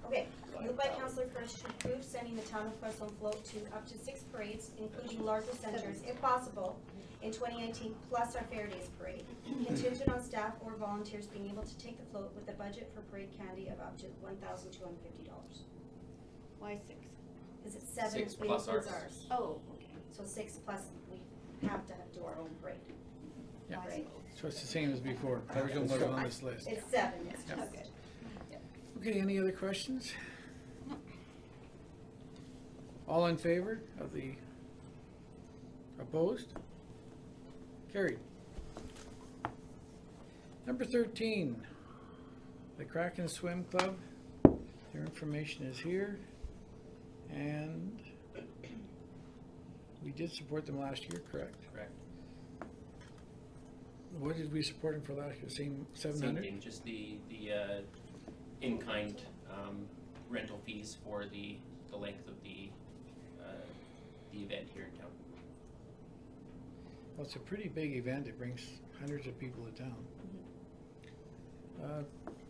Okay, moved by Councillor First to approve sending the town of Clarkson float to up to 6 parades, including larger centers, if possible, in 2019, plus our Fair Days parade. Contingent on staff or volunteers being able to take the float with a budget for parade candy of up to $1,250. Why 6? Is it 7? 6 We plus includes ours. Oh, okay. So 6 plus, we have to do our own parade. Yeah. Right? So it's the same as before, original wasn't on this list. It's 7, yes. Yep. Okay. Okay, any other questions? All in favor of the opposed? Carried. Number 13, the Kraken Swim Club. Their information is here. And we did support them last year, correct? Correct. What did we support them for last year? Same 700? Same thing, just the in-kind rental fees for the length of the event here in town. Well, it's a pretty big event. It brings hundreds of people to town.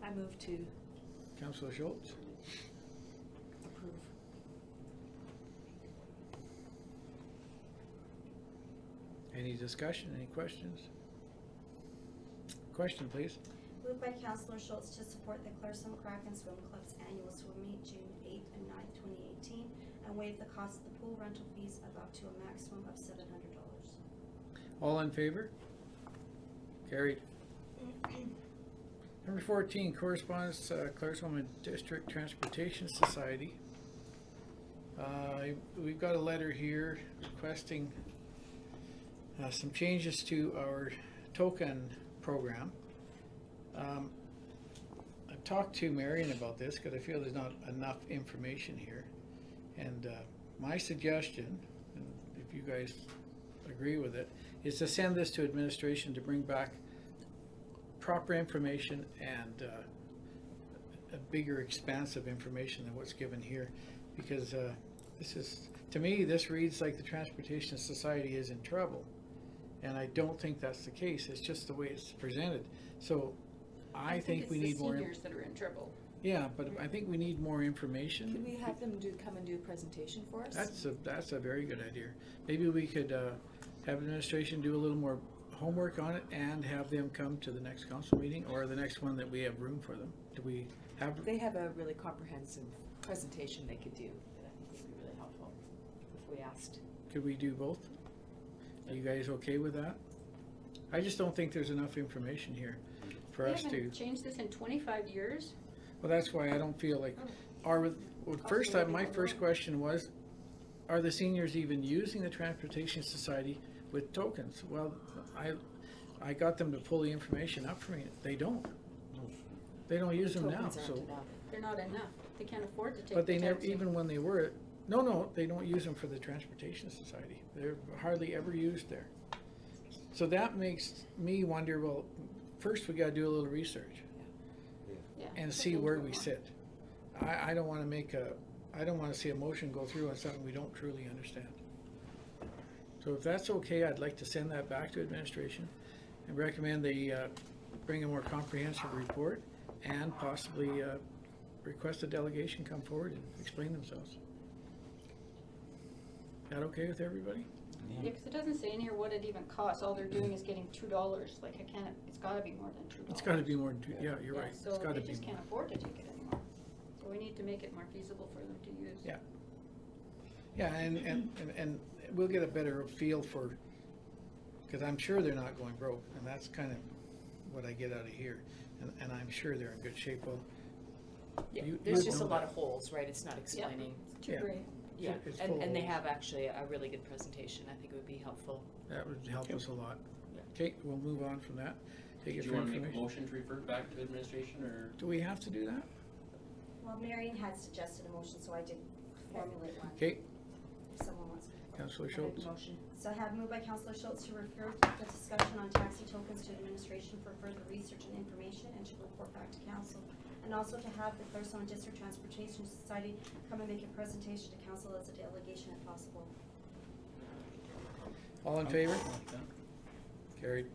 I move to Councillor Schultz? approve. Any discussion, any questions? Question, please. Moved by Councillor Schultz to support the Claresholm Kraken Swim Club's annual swim meet June 8th and 9th, 2018, and waive the cost of the pool rental fees of up to a maximum of $700. All in favor? Carried. Number 14, correspondence, Claresholm District Transportation Society. We've got a letter here requesting some changes to our token program. I've talked to Marion about this because I feel there's not enough information here. And my suggestion, and if you guys agree with it, is to send this to administration to bring back proper information and a bigger expanse of information than what's given here. Because this is, to me, this reads like the Transportation Society is in trouble. And I don't think that's the case. It's just the way it's presented. So I think we need more. It's the seniors that are in trouble. Yeah, but I think we need more information. Could we have them come and do a presentation for us? That's a very good idea. Maybe we could have administration do a little more homework on it and have them come to the next council meeting or the next one that we have room for them. Do we have? They have a really comprehensive presentation they could do that I think would be really helpful if we asked. Could we do both? Are you guys okay with that? I just don't think there's enough information here for us We to. haven't changed this in 25 years. Well, that's why I don't feel like, my first question was, are the seniors even using the Transportation Society with tokens? Well, I got them to pull the information up for me. They don't. They don't use them now, Tokens aren't so. enough. They're not enough. They can't afford to take. But they the never, taxi. even when they were, no, they don't use them for the Transportation Society. They're hardly ever used there. So that makes me wonder, well, first we gotta do a little research Yeah, and look see into where it we more. sit. I don't wanna I don't wanna see a motion go through on something we don't truly understand. So if that's okay, I'd like to send that back to administration and recommend they bring a more comprehensive report and possibly request a delegation come forward and explain themselves. That okay with everybody? Yeah, 'cause it doesn't say in here what it even costs. All they're doing is getting $2. Like, I can't, it's gotta be more than $2. It's gotta be more than two, yeah, you're right. So It's gotta they be just more. can't afford to take it anymore. So we need to make it more feasible for them to use. Yeah. Yeah, and we'll get a better feel for, because I'm sure they're not going broke, and that's kind of what I get out of here. And I'm sure they're in good shape. Well, Yeah, you there's would just a know lot that. of holes, right? It's not explaining. It's too Yeah. great. Yeah, It's full and they holes. have actually a really good presentation. I think it would be helpful. That would help us a lot. Yeah. Okay, we'll move on from that. Take Do it you for wanna make a information. motion to refer it back to administration, or? Do we have to do that? Well, Marion had suggested a motion, so I did formulate one. Okay, If someone wants to. Councillor I make Schultz. a motion. So I have moved by Councillor Schultz to refer the discussion on taxi tokens to administration for further research and information and to report back to council. And also to have the Claresholm District Transportation Society come and make a presentation to council as a delegation if possible. All in favor? Carried.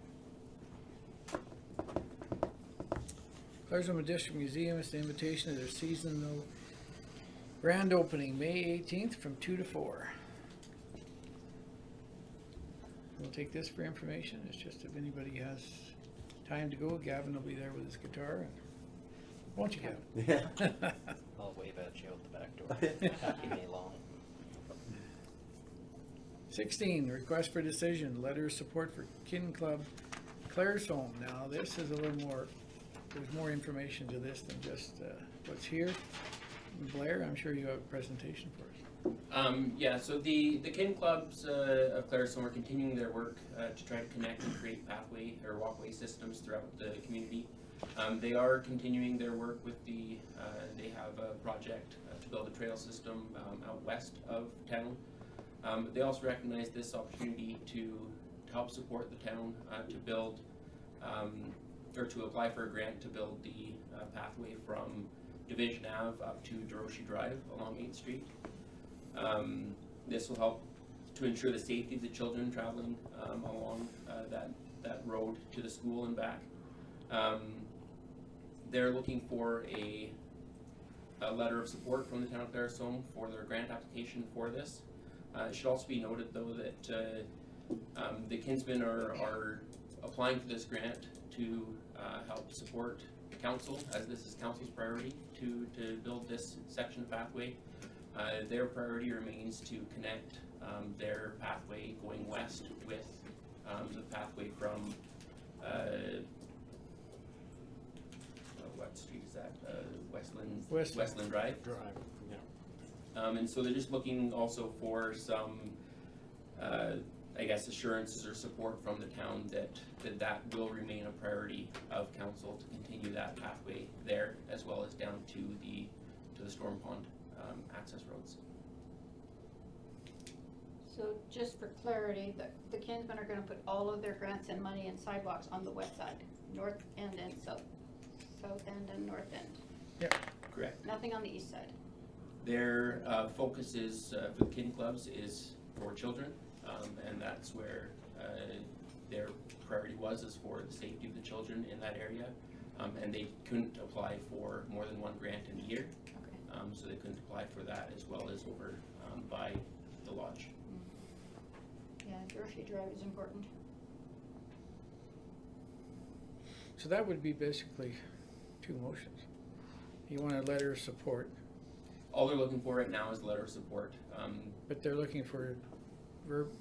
Claresholm District Museum is the invitation to their seasonal grand opening, May 18th from 2 to 4. We'll take this for information. It's just if anybody has time to go, Gavin will be there with his guitar. And won't you, Gavin? Yeah. I'll wave at you out the back door. Happy May long. 16, request for decision, letter of support for Kin Club Claresholm. Now, this is a little more, there's more information to this than just what's here. Blair, I'm sure you have a presentation for us. Yeah, so the kin clubs of Clarison are continuing their work to try to connect and create pathway or walkway systems throughout the community. They are continuing their work with they have a project to build a trail system out west of town. They also recognize this opportunity to help support the town to build or to apply for a grant to build the pathway from Division Ave up to Durocher Drive along 8th Street. This will help to ensure the safety of the children traveling along that road to the school and back. They're looking for a letter of support from the town of Clarison for their grant application for this. It should also be noted though that the Kinsmen are applying for this grant to help support council, as this is council's priority to build this section of pathway. Their priority remains to connect their pathway going west with the pathway from what street is that? Westland Drive. And so they're just looking also for some, I guess, assurances or support from the town that will remain a priority of council to continue that pathway there, as well as down to the Storm Pond access roads. So just for clarity, the Kinsmen are gonna put all of their grants and money and sidewalks on the west side, north end and south end and north end. Yep. Correct. Nothing on the east side. Their focus is for the kin clubs is for children, and that's where their priority is for the safety of the children in that area, and they couldn't apply for more than one grant in a year, so they couldn't apply for that as well as over by the lodge. Yeah, Durocher Drive is important. So that would be basically two motions. You want a letter of support, All they're looking for right now is a letter of support. but they're looking for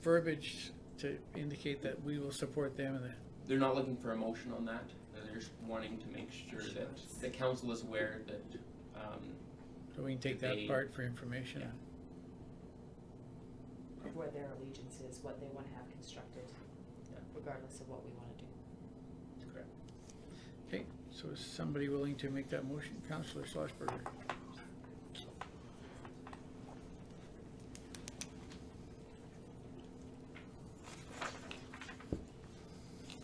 verbiage to indicate that we will support them and They're not looking for a motion on that. They're just wanting to make sure that the council is aware that so we can take that part for information. Of where their allegiance is, what they wanna have constructed, regardless of what we wanna do. Correct. Okay, so is somebody willing to make that motion? Councillor Schlossberger.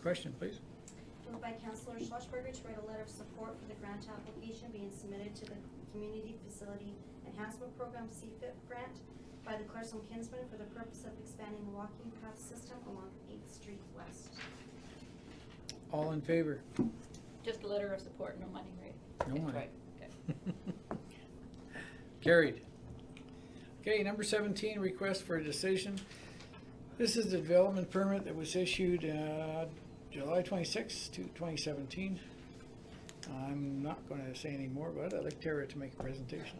Question, please. Moved by Councillor Schlossberger to write a letter of support for the grant application being submitted to the Community Facility Enhancement Program CFIP grant by the Clarison Kinsmen for the purpose of expanding the walking path system along 8th Street West. All in favor? Just a letter of support, no money, right? No money. Right, okay. Carried. Okay, number 17, request for a decision. This is the development permit that was issued July 26, 2017. I'm not going to say any more about it. I'd like Tara to make a presentation.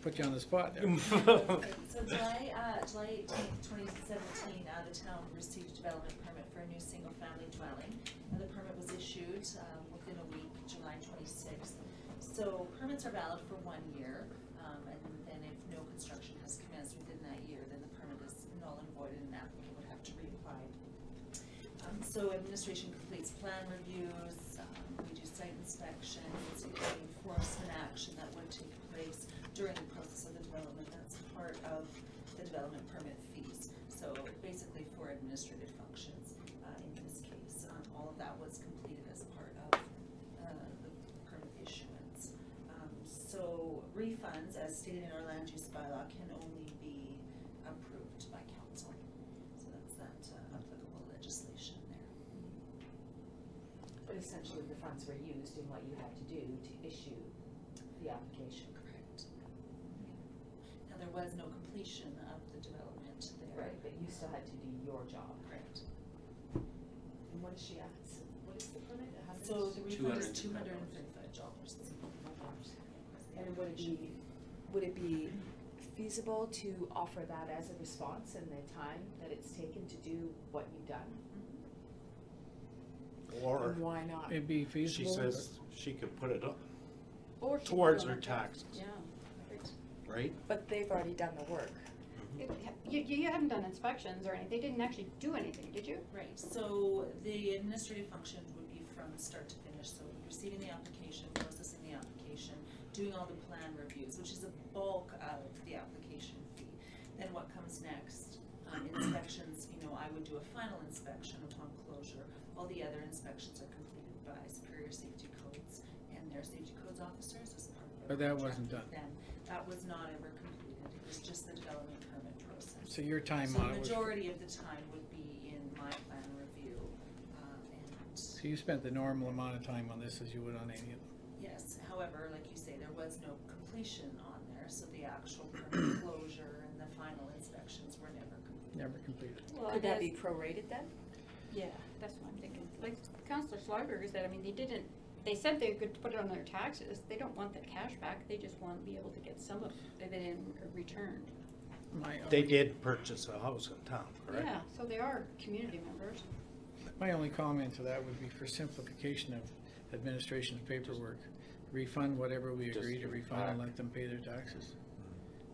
Put you on the spot there. So July 18th, 2017, the town received a development permit for a new single-family dwelling. And the permit was issued within a week, July 26th. So permits are valid for 1 year, and then if no construction has commenced within that year, then the permit is null and void and an applicant would have to reapply. So administration completes plan reviews, we do site inspections, enforcement action that would take place during the process of the development. That's part of the development permit fees. So basically for administrative functions in this case. All of that was completed as part of the permit issuance. So refunds, as stated in our land use bylaw, can only be approved by council. So that's that applicable legislation there. But essentially, the funds were used in what you had to do to issue the application. Correct. Now, there was no completion of the development there. Right, but you still had to do your job. Correct. And what is she asking? What is the permit? So the refund is $235. $235. And would it be feasible to offer that as a response in the time that it's taken to do what you've done? Or And why not? It'd be she feasible. says she could put it up Or towards keep it her on taxes. Yeah, perfect. right? But they've already done the work. You haven't done inspections or anything, they didn't actually do anything, did you? Right, so the administrative function would be from start to finish, so receiving the application, processing the application, doing all the plan reviews, which is a bulk of the application fee. Then what comes next? Inspections, you know, I would do a final inspection upon closure. All the other inspections are completed by Superior Safety Codes and their safety codes officers as part of But their that contract wasn't with done. them. That was not ever completed, it was just the development permit process. So your time So on it the was, majority of the time would be in my plan review, and so you spent the normal amount of time on this as you would on any of them? yes, however, like you say, there was no completion on there, so the actual permit closure and the final inspections were never completed. Never completed. Well, Could that I be guess- prorated then? Yeah, that's what I'm thinking. Like Councillor Schreiber said, I mean, they said they could put it on their taxes. They don't want the cash back, they just want to be able to get some of it in returned. They did purchase a house in town, correct? Yeah, so they are community members. My only comment to that would be for simplification of administration's paperwork. Refund whatever we Just agree to refund and let them pay their taxes.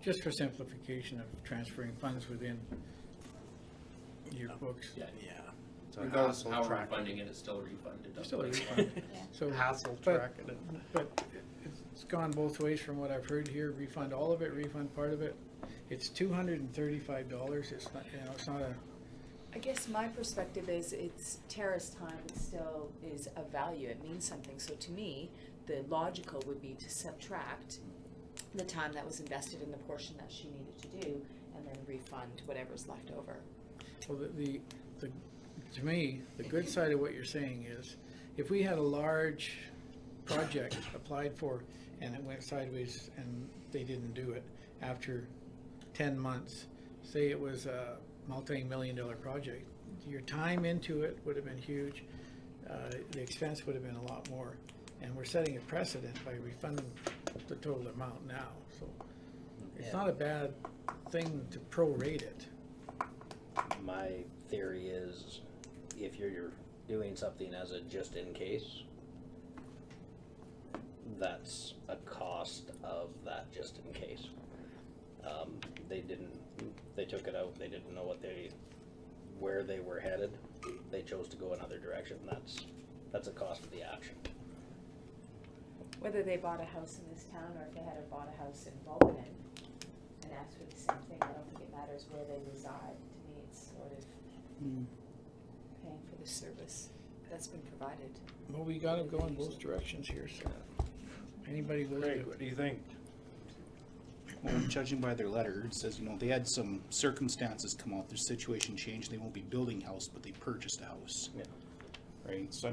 Just for simplification of transferring funds within your books. Yeah. Yeah. So Regardless of how we're tracking. refunding it, it's still a refund. It doesn't Still a really refund. Yeah. So, Hassle but- tracking it. But it's gone both ways from what I've heard here. Refund all of it, refund part of it. It's $235. It's not, you know, it's not a, I guess my perspective is it's Tara's time, it still is of value, it means something. So to me, the logical would be to subtract the time that was invested in the portion that she needed to do and then refund whatever's left over. well, to me, the good side of what you're saying is, if we had a large project applied for and it went sideways and they didn't do it after 10 months, say it was a multi-million-dollar project, your time into it would have been huge, the expense would have been a lot more, and we're setting a precedent by refunding the total amount now, so it's not a bad thing to prorate it. My theory is, if you're doing something as a just in case, that's a cost of that just in case. They took it out, they didn't know where they were headed, they chose to go another direction, that's a cost of the action. Whether they bought a house in this town or if they had bought a house in Bolton and asked for the same thing, I don't think it matters where they reside. To me, it's sort of paying for the service that's been provided. Well, we gotta go in both directions here, so anybody willing Craig, to? what do you think? Well, judging by their letter, it says, they had some circumstances come out, their situation changed, they won't be building a house, but they purchased a house. Yeah. Right, so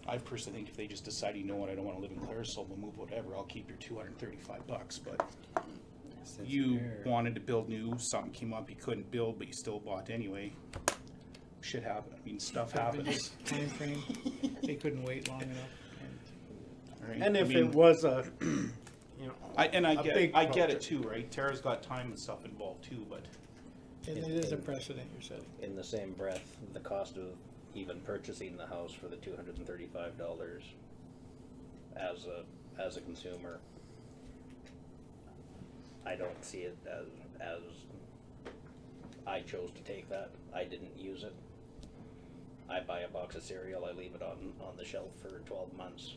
I personally think if they just decide, you know what, I don't wanna live in Clarissville, we'll move whatever, I'll keep your $235, but you wanted to build new, something came up, you couldn't build, but you still bought anyway. Shit happened, stuff happens. Time frame, they couldn't wait long enough. Right? And if I mean, it was a, I a big get it project. too, right? Tara's got time and stuff involved too, but And it is a precedent you're setting. In the same breath, the cost of even purchasing the house for the $235 as a consumer, I don't see it as I chose to take that. I didn't use it. I buy a box of cereal, I leave it on the shelf for 12 months.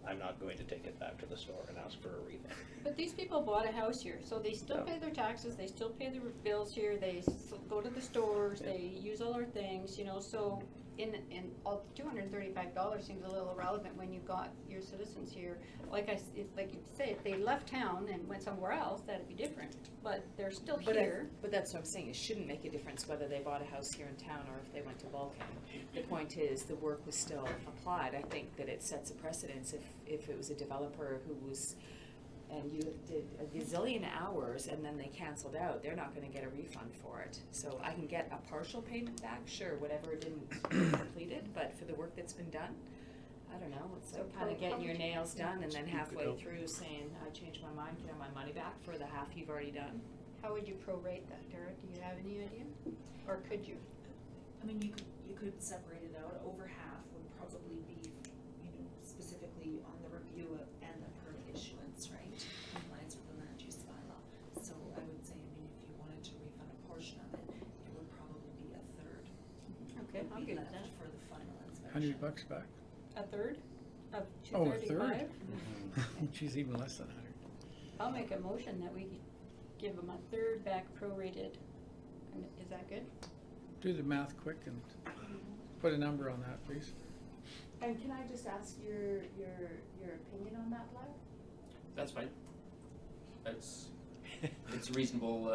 I'm not going to take it back to the store and ask for a refund. But these people bought a house here, so they still Yeah. pay their taxes, they still pay their bills here, they go to the stores, they use all our things, you know, so in all, $235 seems a little irrelevant when you've got your citizens here. Like like you say, if they left town and went somewhere else, that'd be different, but they're still here. But that's what I'm saying, it shouldn't make a difference whether they bought a house here in town or if they went to Vulcan. The point is, the work was still applied. I think that it sets a precedence if it was a developer who was, and you did a gazillion hours and then they canceled out, they're not gonna get a refund for it. So I can get a partial payment back, sure, whatever didn't get completed, but for the work that's been done, I don't know, it's like kinda getting your nails done and then halfway through saying, I changed my mind, can I have my money back for the half you've already done? How would you prorate that, Tara? Do you have any idea? Or could you? I mean, you could separate it out, over half would probably be, specifically on the review and the permit issuance, right? Compliance with I'm week good with left that. for the final inspection. $100 back. A third of Oh, a 235? third? She's even less than 100. I'll make a motion that we give them a third back prorated. And is that good? Do the math quick and put a number on that, please. And can I just ask your opinion on that, Blair? That's fine. It's a reasonable,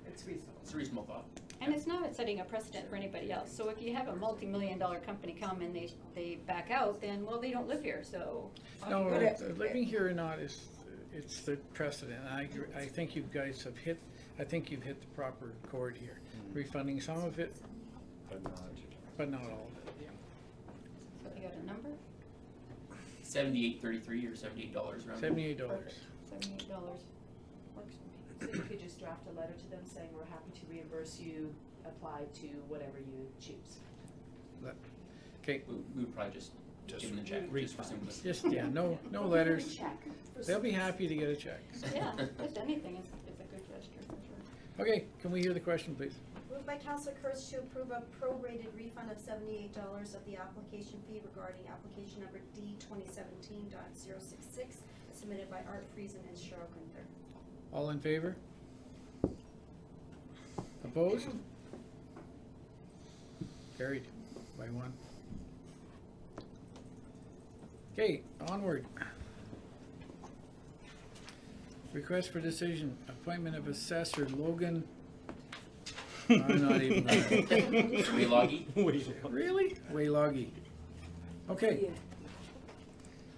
It's reasonable. it's a reasonable thought. And it's not setting a precedent for anybody else. So if you have a multi-million-dollar company come and they back out, then, well, they don't live here, so. No, But it- living here or not is, it's the precedent. I think you guys have hit, I think you've hit the proper chord here. Refunding some of it, but not all of it. So you got a number? $78.33 or $78 around. $78. Perfect. $78 works for me. So you could just draft a letter to them saying we're happy to reimburse you, apply to whatever you choose. Okay, We would probably just give them the check, just for simplicity. just, yeah, no letters. Check. They'll be happy to get a check. Yeah, just anything is a good gesture for sure. Okay, can we hear the question, please? Moved by Counselor Kurtz to approve a prorated refund of $78 of the application fee regarding application number D 2017.066, submitted by Art Friesen and Cheryl Gunther. All in favor? Opposed? Carried by one. Okay, onward. Request for decision, appointment of assessor Logan. I'm not even. Wayloggy? Really? Wayloggy. Okay.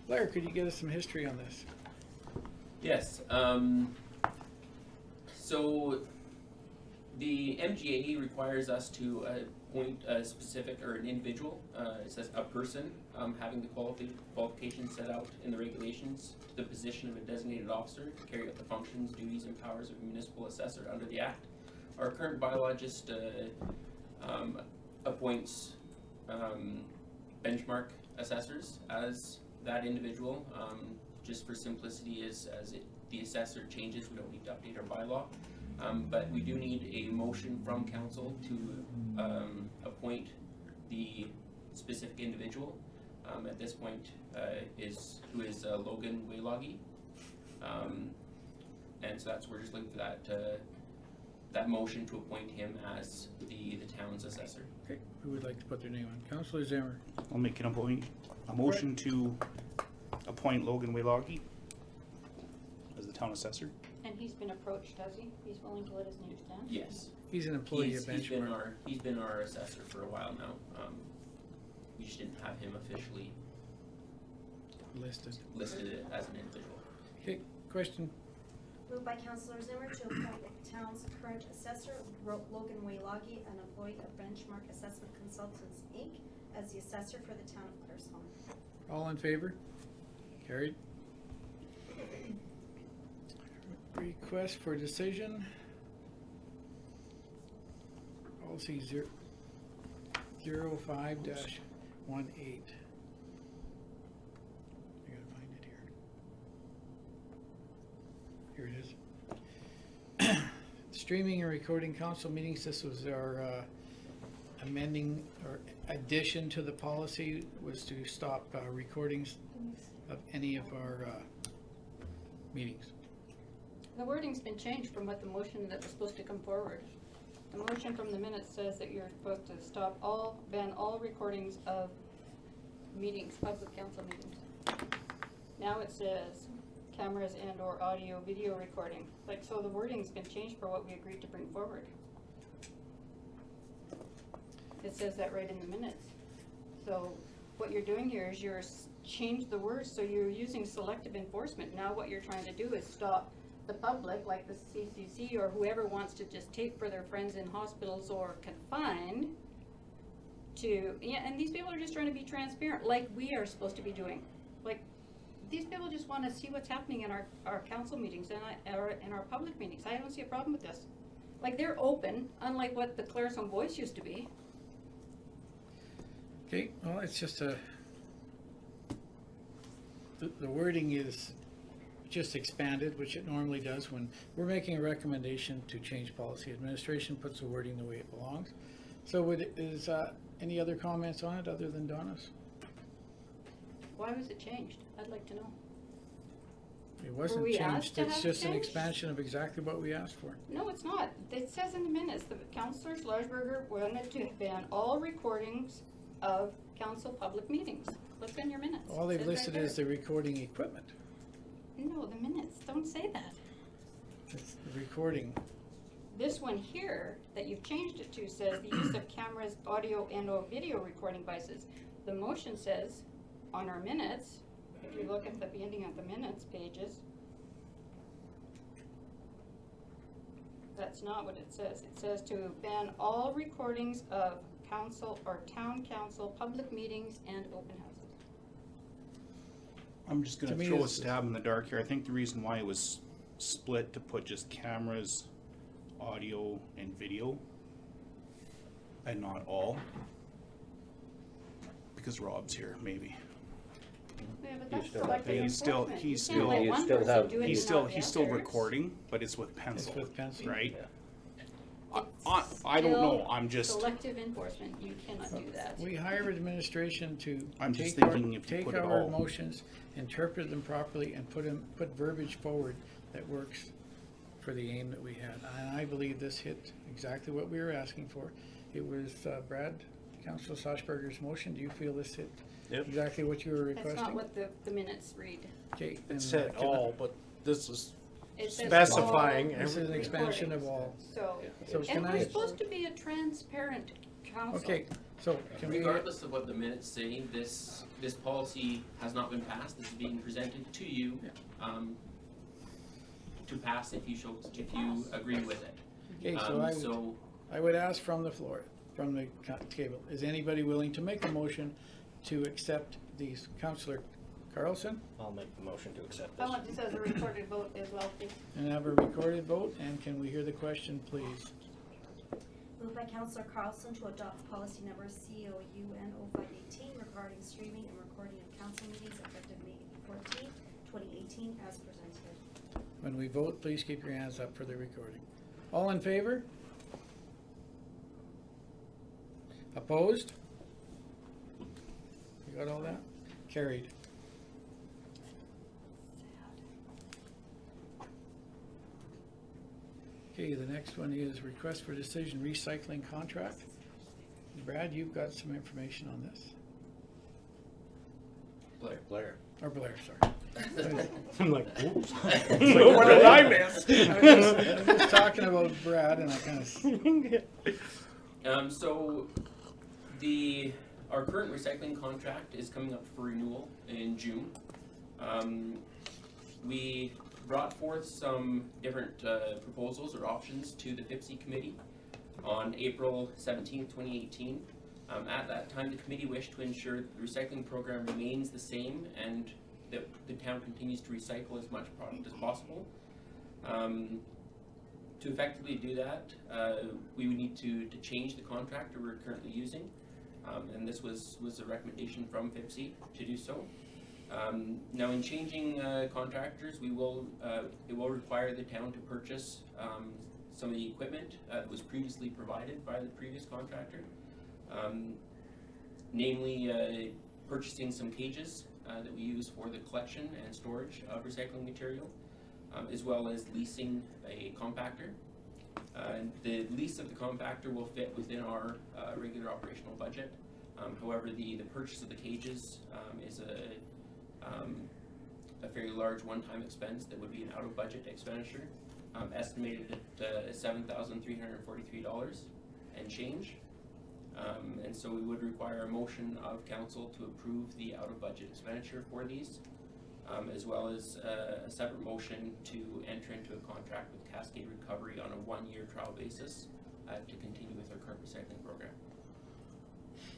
Blair, could you give us some history on this? Yes, so the MGA requires us to appoint a specific or an individual, it says a person, having the qualifications set out in the regulations to the position of a designated officer to carry out the functions, duties, and powers of a municipal assessor under the Act. Our current bylaw just appoints benchmark assessors as that individual. Just for simplicity, the assessor changes, we don't need to update our bylaw. But we do need a motion from council to appoint the specific individual. At this point, who is Logan Wayloggy. And so we're just looking for that motion to appoint him as the town's assessor. Okay, who would like to put their name on? Councillor Zimmer. I'll make a motion to appoint Logan Wayloggy as the town assessor. And he's been approached, has he? He's willing to let his name stand? Yes. He's an employee of He's been Benchmark. he's been our assessor for a while now. We just didn't have him officially Listed. listed as an individual. Okay, question. Moved by Counselor Zimmer to appoint the town's current assessor, Logan Wayloggy, an employee of Benchmark Assessment Consultants, Inc., as the assessor for the town of Claresholm. All in favor? Carried. Request for decision. Policy 05-18. I gotta find it here. Here it is. Streaming and recording council meetings. This was our amending or addition to the policy, was to stop recordings of any of our meetings. The wording's been changed from what the motion that was supposed to come forward. The motion from the minutes says that you're supposed to ban all recordings of meetings, public council meetings. Now it says cameras and or audio, video recording. So the wording's been changed for what we agreed to bring forward. It says that right in the minutes. So what you're doing here is change the words, so you're using selective enforcement. Now what you're trying to do is stop the public, like the CCC or whoever wants to just tape for their friends in hospitals or confined and these people are just trying to be transparent, like we are supposed to be doing. Like, these people just want to see what's happening in our council meetings and in our public meetings. I don't see a problem with this. Like, they're open, unlike what the Claresholm Voice used to be. Okay, well, it's just the wording is just expanded, which it normally does when we're making a recommendation to change policy. Administration puts the wording the way it belongs. So Any other comments on it other than Donna's? Why was it changed? I'd like to know. It wasn't we asked changed, to it's have just it an changed? expansion of exactly what we asked for. No, it's not. It says in the minutes, the Councillor Schleisberger wanted to ban all recordings of council public meetings. Look in your minutes. All they've Says right listed is there. the recording equipment. No, the minutes don't say that. It's the recording. This one here, that you've changed it to, says the use of cameras, audio and or video recording devices. The motion says, on our minutes, if you look at the beginning of the minutes pages, that's not what it says. It says to ban all recordings of council or town council, public meetings and open houses. I'm just To gonna me, throw a it's- stab in the dark here. I think the reason why it was split to put just cameras, audio, and video, and not all, because Rob's here, maybe. Yeah, but You that's still have- selective he's still- enforcement. You he's can't still- let You one still person have- do it He's and still, not the he's still others. recording, but it's with pencil, It's with pencil. right? Yeah. I don't know, Still I'm just, Selective enforcement, you cannot do that. We hire administration to I'm just take our, thinking if you take put it our all- motions, interpret them properly, and put verbiage forward that works for the aim that we had. And I believe this hit exactly what we were asking for. It was Brad, Councilor Schleisberger's motion. Do you feel this hit Yep. exactly what you were That's requesting? not what the minutes read. Okay, then, It said can I- all, but this is It says specifying all This is an everything. expansion of recordings. all. So, So can and I? we're supposed to be a transparent council. Okay, so can we? Regardless of what the minutes say, this policy has not been passed. This is being presented to you, to pass if you agree with it. Okay, so I would ask from the floor, from the table, is anybody willing to make a motion to accept these? Councillor Carlson, I'll make the motion to accept I this. want this as a recorded vote as well, please. and have a recorded vote, and can we hear the question, please? Moved by Councillor Carlson to adopt policy number COUNO 518 regarding streaming and recording of council meetings effective May 14, 2018, as presented. When we vote, please keep your hands up for the recording. All in favor? Opposed? You got all that? Carried. Okay, the next one is request for decision recycling contract. Brad, you've got some information on this. Blair. Or Blair, sorry. I'm like, oops. What What did I miss? I'm just talking about Brad, and I kind of. So our current recycling contract is coming up for renewal in June. We brought forth some different proposals or options to the FIPSI committee on April 17th, 2018. At that time, the committee wished to ensure that the recycling program remains the same and that the town continues to recycle as much product as possible. To effectively do that, we would need to change the contractor we're currently using, and this was a recommendation from FIPSI to do so. Now, in changing contractors, it will require the town to purchase some of the equipment that was previously provided by the previous contractor, namely purchasing some cages that we use for the collection and storage of recycling material, as well as leasing a compactor. The lease of the compactor will fit within our regular operational budget. However, the purchase of the cages is a fairly large one-time expense that would be an out-of-budget expenditure, estimated at $7,343 and change. And so we would require a motion of council to approve the out-of-budget expenditure for these, as well as a separate motion to enter into a contract with Cascade Recovery on a one-year trial basis to continue with our current recycling program.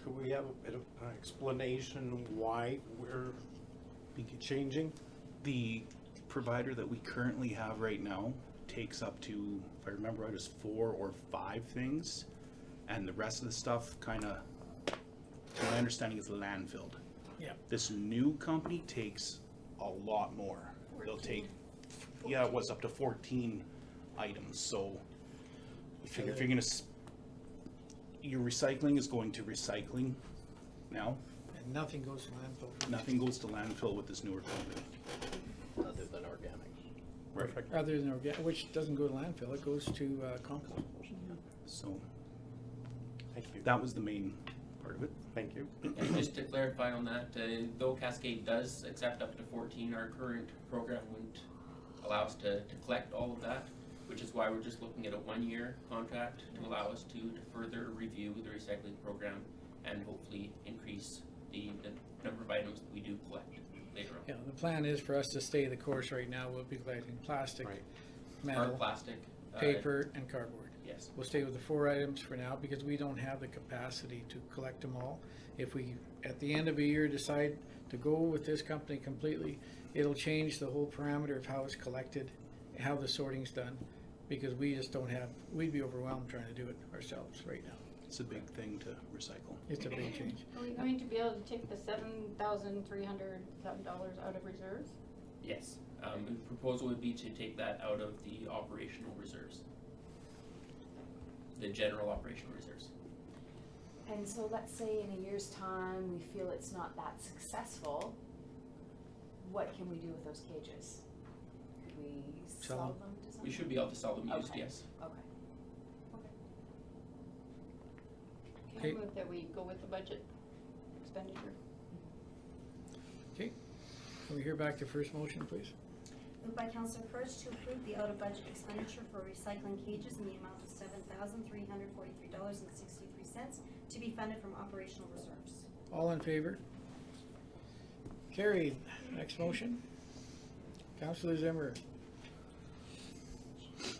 Could we have a bit of an explanation why we're changing? The provider that we currently have right now takes up to, if I remember right, is 4 or 5 things, and the rest of the stuff kind of, to my understanding, is landfilled. Yeah. This new company takes a lot more. They'll take, yeah, it was up to 14 items. So if you're gonna, your recycling is going to recycling now. And nothing goes to landfill. Nothing goes to landfill with this newer company. Other than organic. Perfect. Other than organic, which doesn't go to landfill, it goes to compost. So Thank you. that was the main part of it. Thank you. And just to clarify on that, though Cascade does accept up to 14, our current program wouldn't allow us to collect all of that, which is why we're just looking at a 1-year contract to allow us to further review the recycling program and hopefully increase the number of items that we do collect later on. Yeah, the plan is for us to stay the course right now. We'll be collecting plastic, Right. Hard metal, plastic. paper, and cardboard. Yes. We'll stay with the 4 items for now because we don't have the capacity to collect them all. If we, at the end of a year, decide to go with this company completely, it'll change the whole parameter of how it's collected, how the sorting's done, because we just don't have, we'd be overwhelmed trying to do it ourselves right now. It's a big thing to recycle. It's a big change. Are we going to be able to take the $7,307 out of reserves? Yes. The proposal would be to take that out of the operational reserves. The general operational reserves. And so let's say in a year's time, we feel it's not that successful, what can we do with those cages? Could we Sell sell them. them to someone? We should be able to sell them used, Okay. yes. Okay. Can I Okay. move that we go with the budget expenditure? Okay, can we hear back the first motion, please? Moved by Counselor Kurtz to approve the out-of-budget expenditure for recycling cages in the amount of $7,343.63 to be funded from operational reserves. All in favor? Carried. Next motion. Councilor Zimmer. If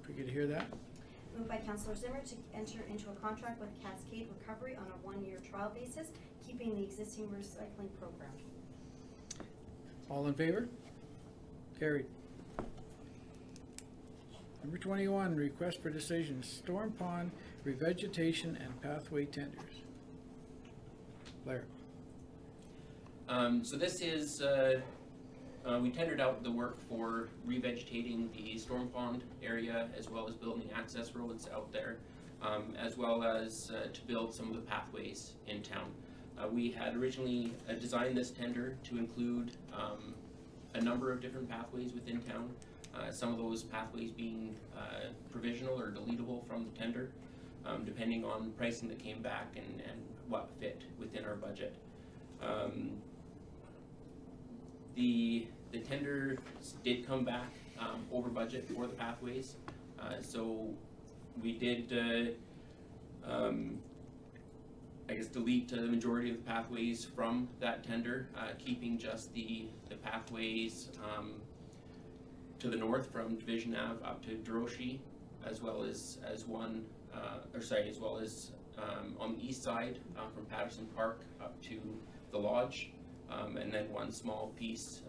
we could hear that. Moved by Counselor Zimmer to enter into a contract with Cascade Recovery on a 1-year trial basis, keeping the existing recycling program. All in favor? Carried. Number 21, request for decision, Storm Pond revegetation and pathway tenders. Blair. So this is, we tendered out the work for revegetating the Storm Pond area as well as building access roads out there, as well as to build some of the pathways in town. We had originally designed this tender to include a number of different pathways within town, some of those pathways being provisional or deletable from the tender, depending on pricing that came back and what fit within our budget. The tender did come back over budget for the pathways, so we did I guess delete the majority of the pathways from that tender, keeping just the pathways to the north from Division Ave up to Duroshi, as well as one, as well as on the east side from Patterson Park up to the lodge, and then one small piece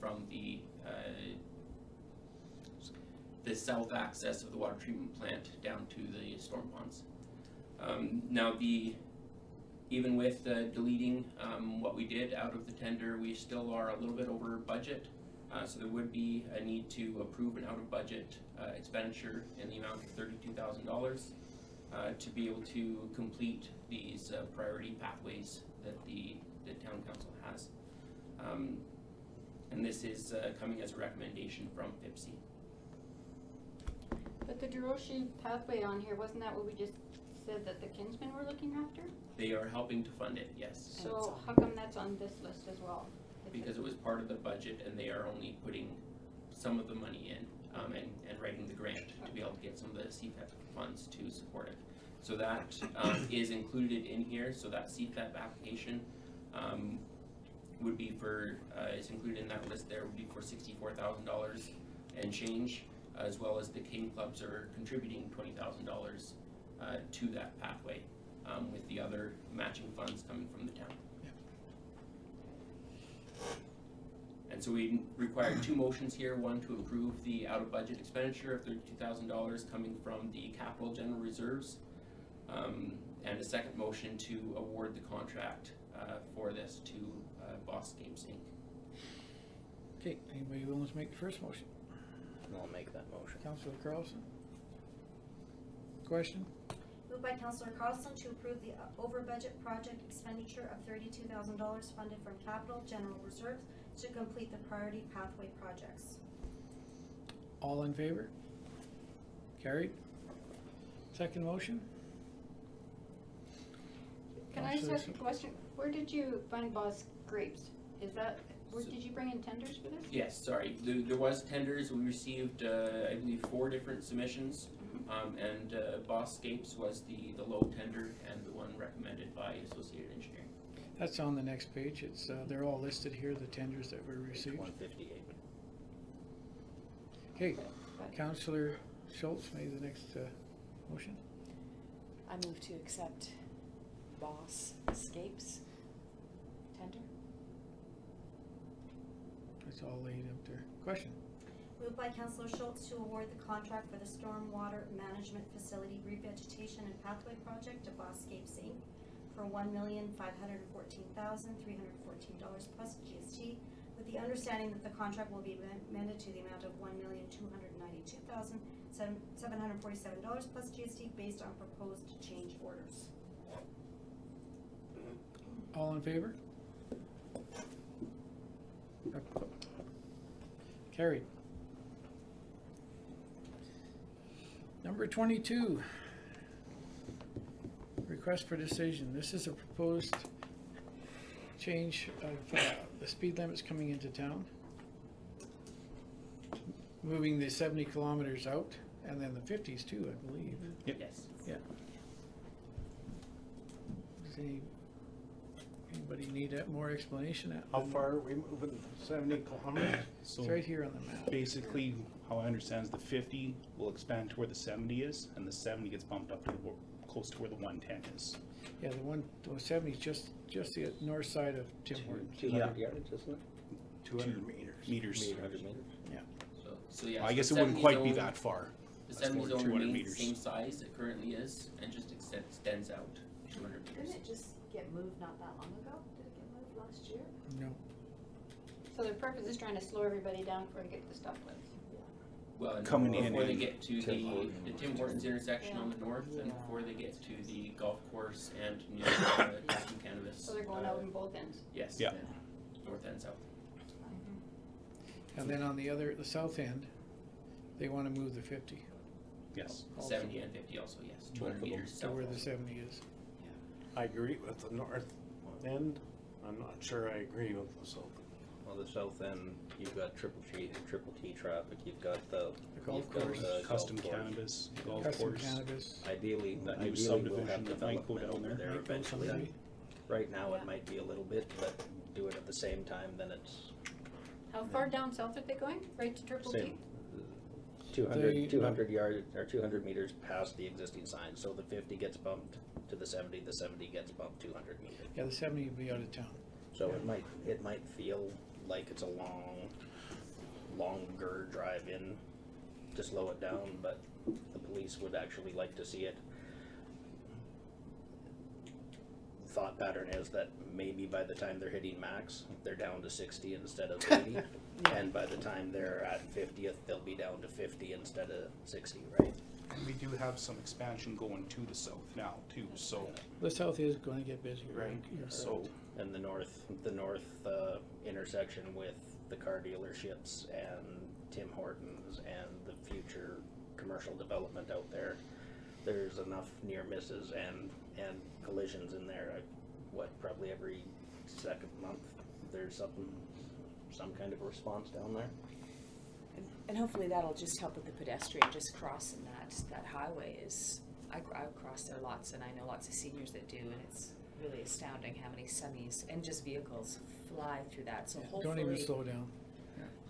from the south access of the water treatment plant down to the storm ponds. Now even with deleting what we did out of the tender, we still are a little bit over budget. So there would be a need to approve an out-of-budget expenditure in the amount of $32,000 to be able to complete these priority pathways that the town council has. And this is coming as a recommendation from FIPSI. But the Duroshi pathway on here, wasn't that what we just said that the Kinsmen were looking after? They are helping to fund it, yes. So how come that's on this list as well? Because it was part of the budget and they are only putting some of the money in and writing the grant to be able to get some of the CFEP funds to support it. So that is included in here, so that CFEP application would be for, is included in that list there, would be for $64,000 and change, as well as the King Clubs are contributing $20,000 to that pathway, with the other matching funds coming from the town. And so we require 2 motions here, one to approve the out-of-budget expenditure of $32,000 coming from the capital general reserves, and a second motion to award the contract for this to Boss Games Inc. Okay, anybody willing to make the first motion? I'll make that motion. Councilor Carlson. Question? Moved by Councillor Carlson to approve the over budget project expenditure of $32,000 funded from capital general reserves to complete the priority pathway projects. All in favor? Carried. Second motion? Can I just ask a Councillor- question? Where did you find Boss Grapes? Is that, where, did you bring in tenders for this? Yes, sorry, there was tenders, we received, I believe, 4 different submissions. And Bosscapes was the low tender and the one recommended by Associated Engineering. That's on the next page. It's, they're all listed here, the tenders that were received. 158. Okay, Councillor Schultz made the next motion. I move to accept Bosscapes tender. It's all laid up there. Question? Moved by Councillor Schultz to award the contract for the stormwater management facility revegetation and pathway project to Bosscapes Inc. for $1,514,314 plus GST, with the understanding that the contract will be amended to the amount of $1,292,747 plus GST based on proposed change orders. All in favor? Carried. Number 22, request for decision. This is a proposed change of the speed limits coming into town. Moving the 70 kilometers out, and then the 50s too, I believe. Yep. Yes. Yeah. Does anybody need more explanation? How far are we moving? 70 kilometers? So It's right here on the map. basically, how I understand is the 50 will expand to where the 70 is, and the 70 gets bumped up to close to where the 110 is. Yeah, the 70 is just the north side of Tim Hortons. 200 yards, isn't it? 200 meters. Meters. 200 meters. So yeah. I so guess the it wouldn't 70 quite be zone- that far. The That's 70 more zone 200 remains the meters. same size it currently is, and just extends out 200 meters. Didn't it just get moved not that long ago? Did it get moved last year? No. So their purpose is trying to slow everybody down before they get to the stoplights. Well, and Coming in before they and get to Tim the Hortons. Tim Hortons intersection on the north, and Yeah. before they get to the golf course and new Custom Cannabis. So they're going out on both ends. Yes. Yeah. North and south. And then on the south end, they want to move the 50 Yes. Also. 70 and 50 also, yes. 200 meters to south. where the also. 70 is. I agree with the north end. I'm not sure I agree with the south. Well, the south end, you've got triple T traffic, you've got the. The golf you've got course. the Custom golf course. cannabis, golf Custom course. cannabis. Ideally, That new we'll subdivision have that might go development down over there. there Might go eventually. someday. Right now, Yeah. it might be a little bit, but do it at the same time, then it's How far down south are they going? Right to Triple T? same. 200, They- 200 yards, or 200 meters past the existing sign, so the 50 gets bumped to the 70 gets bumped 200 meters. Yeah, the 70 will be out of town. So it might feel like it's a longer drive in to slow it down, but the police would actually like to see it. Thought pattern is that maybe by the time they're hitting max, they're down to 60 instead of 80. And by the time they're at 50th, they'll be down to 50 instead of 60, right? And we do have some expansion going to the south now too, so. The south is going to get busier. Right, You're so correct. And the north intersection with the car dealerships and Tim Hortons and the future commercial development out there, there's enough near misses and collisions in there. Probably every second month, there's some kind of response down there. And hopefully that'll just help with the pedestrian just crossing that highway is, I cross there lots and I know lots of seniors that do, and it's really astounding how many semis and just vehicles fly through that, so hopefully. Don't even slow down.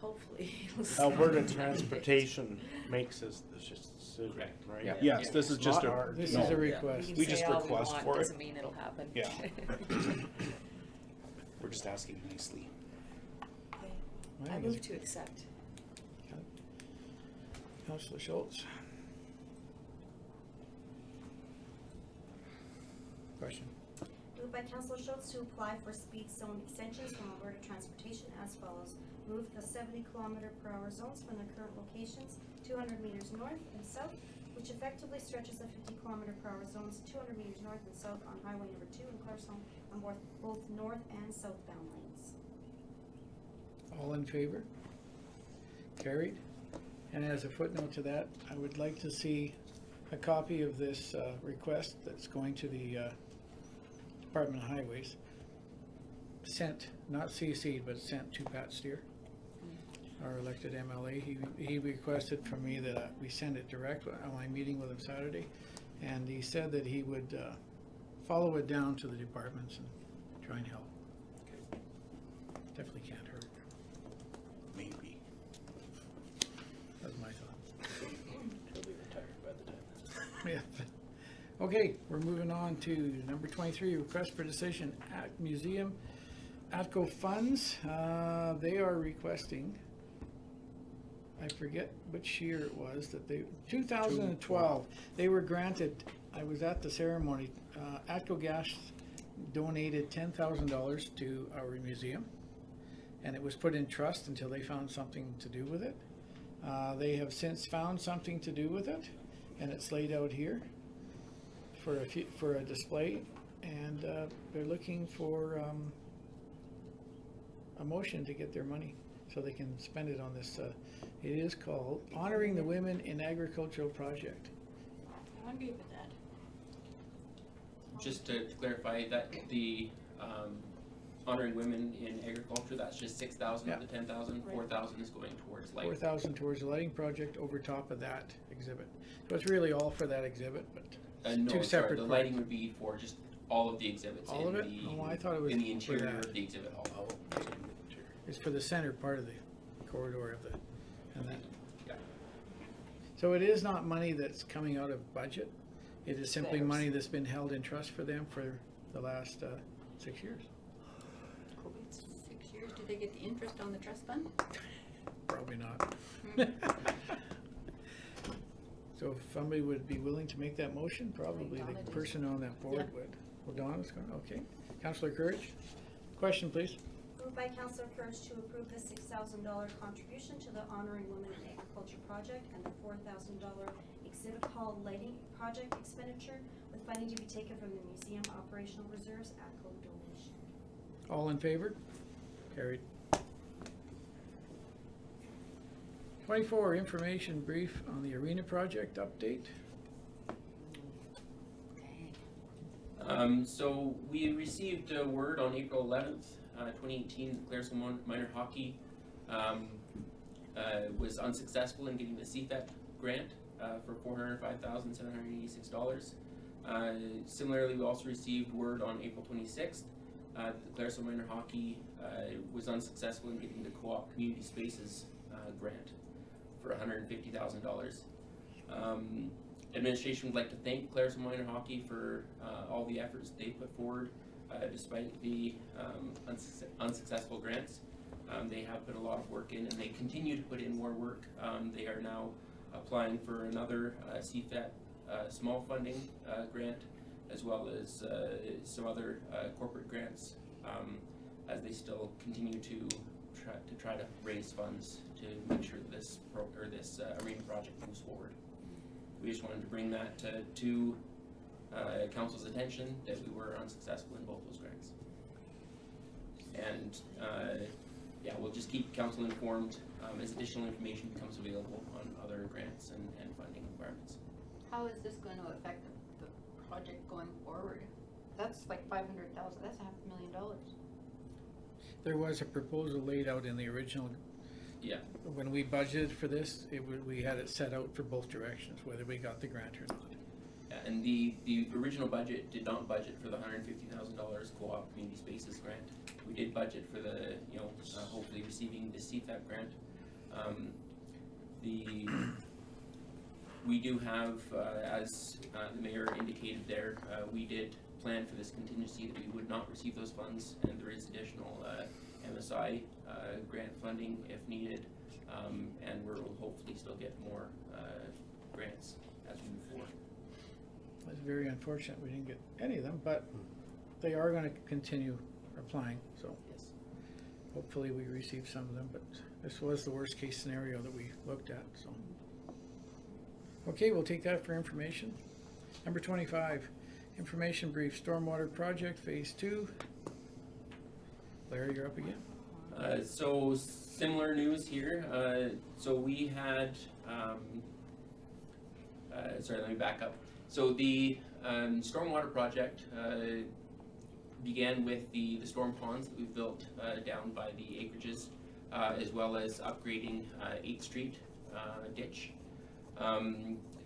Hopefully it'll slow Alberta down. Transportation makes this decision, Correct. right? Yeah. yes, this is It's just not a. hard. This no, is a Yeah. request. We We can just say all we request want, for it. doesn't mean it'll happen. Yeah. We're just asking nicely. Okay. I I think move it's- to accept. Councillor Schultz. Question. Moved by Councillor Schultz to apply for speed zone extensions from Alberta Transportation as follows. Move the 70 km/h zones from the current locations 200 meters north and south which effectively stretches the 50-kilometer-per-hour zones 200 meters north and south on Highway number 2 in Clarkson on both north and southbound lanes. All in favor? Carried. And as a footnote to that, I would like to see a copy of this request that's going to the Department of Highways, sent, not CC'd, but sent to Pat Steer, our elected MLA. He requested from me that we send it direct on my meeting with him Saturday, and he said that he would follow it down to the departments and try and help. Definitely can't hurt. Maybe. That's my thought. He'll be retired by the time. Yeah. Okay, we're moving on to number 23, request for decision at museum ATCO funds. They are requesting, I forget which year it was that they, 2012, they were granted, I was at the ceremony, ATCO Gas donated $10,000 to our museum, and it was put in trust until they found something to do with it. They have since found something to do with it, and it's laid out here for a display, and they're looking for a motion to get their money so they can spend it on this. It is called Honoring the Women in Agricultural Project. I agree with that. Just to clarify, that the honoring women in agriculture, that's just 6,000 of the 10,000, 4,000 is going towards lighting. 4,000 towards the lighting project over top of that exhibit. So it's really all for that exhibit, but No, two sorry, separate the parts. lighting would be for just all of the exhibits All in of it? the, Oh, I thought it was in the for interior that. of the exhibit hall. It's for the center part of the corridor of the, and that. Yeah. So it is not money that's coming out of budget. It is simply Theirs. money that's been held in trust for them for the last 6 years. 6 years, do they get the interest on the trust fund? Probably not. So if somebody would be willing to make that motion, probably Donna the did. person on that board Yeah. would. Well, Donna's going, okay. Councillor Courage, question please. Moved by Councillor Courage to approve the $6,000 contribution to the Honoring Women in Agriculture project and the $4,000 exhibit hall lighting project expenditure, with funding to be taken from the museum operational reserves ATCO donation. All in favor? Carried. 24, information brief on the arena project update. So we had received word on April 11th, 2018, that Claresholm Minor Hockey was unsuccessful in getting the CFEP grant for $405,786. Similarly, we also received word on April 26th that the Claresholm Minor Hockey was unsuccessful in getting the Co-op Community Spaces grant for $150,000. Administration would like to thank Claresholm Minor Hockey for all the efforts they put forward despite the unsuccessful grants. They have put a lot of work in, and they continue to put in more work. They are now applying for another CFEP small funding grant, as well as some other corporate grants, as they still continue to try to raise funds to make sure that this arena project moves forward. We just wanted to bring that to council's attention, that we were unsuccessful in both those grants. And yeah, we'll just keep council informed as additional information becomes available on other grants and funding requirements. How is this going to affect the project going forward? That's like $500,000, that's $500,000. There was a proposal laid out in the original. Yeah. When we budgeted for this, we had it set out for both directions, whether we got the grant or not. And the original budget did not budget for the $150,000 Co-op Community Spaces grant. We did budget for the, hopefully receiving the CFEP grant. We do have, as the mayor indicated there, we did plan for this contingency that we would not receive those funds, and there is additional MSI grant funding if needed, and we'll hopefully still get more grants as we move forward. It's very unfortunate we didn't get any of them, but they are going to continue applying, so Yes. hopefully we receive some of them, but this was the worst case scenario that we looked at, so. Okay, we'll take that for information. Number 25, information brief, stormwater project, phase 2. Larry, you're up again. So similar news here. So we had, sorry, let me back up. So the stormwater project began with the storm ponds that we've built down by the acreages, as well as upgrading 8th Street ditch.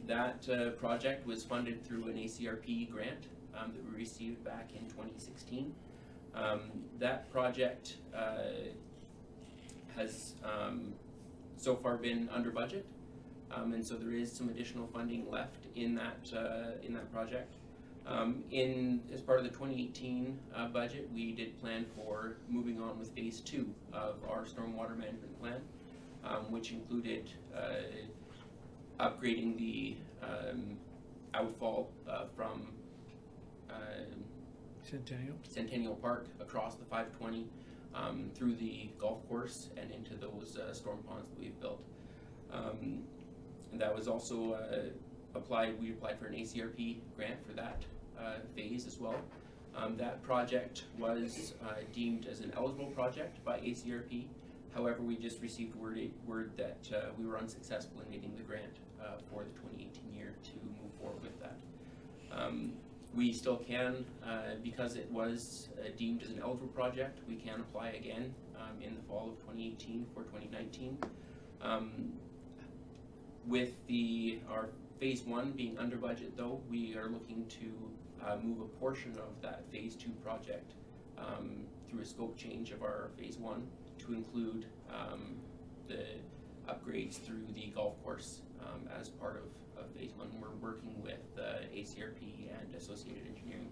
That project was funded through an ACRP grant that we received back in 2016. That project has so far been under budget, and so there is some additional funding left in that project. As part of the 2018 budget, we did plan for moving on with phase 2 of our stormwater management plan, which included upgrading the outfall from Centennial Park across the 520 through the golf course and into those storm ponds that we've built. And that was also we applied for an ACRP grant for that phase as well. That project was deemed as an eligible project by ACRP. However, we just received word that we were unsuccessful in getting the grant for the 2018 year to move forward with that. We still can, because it was deemed as an eligible project, we can apply again in the fall of 2018 for 2019. With our phase 1 being under budget though, we are looking to move a portion of that phase 2 project through a scope change of our phase 1 to include the upgrades through the golf course as part of phase 1. We're working with ACRP and Associated Engineering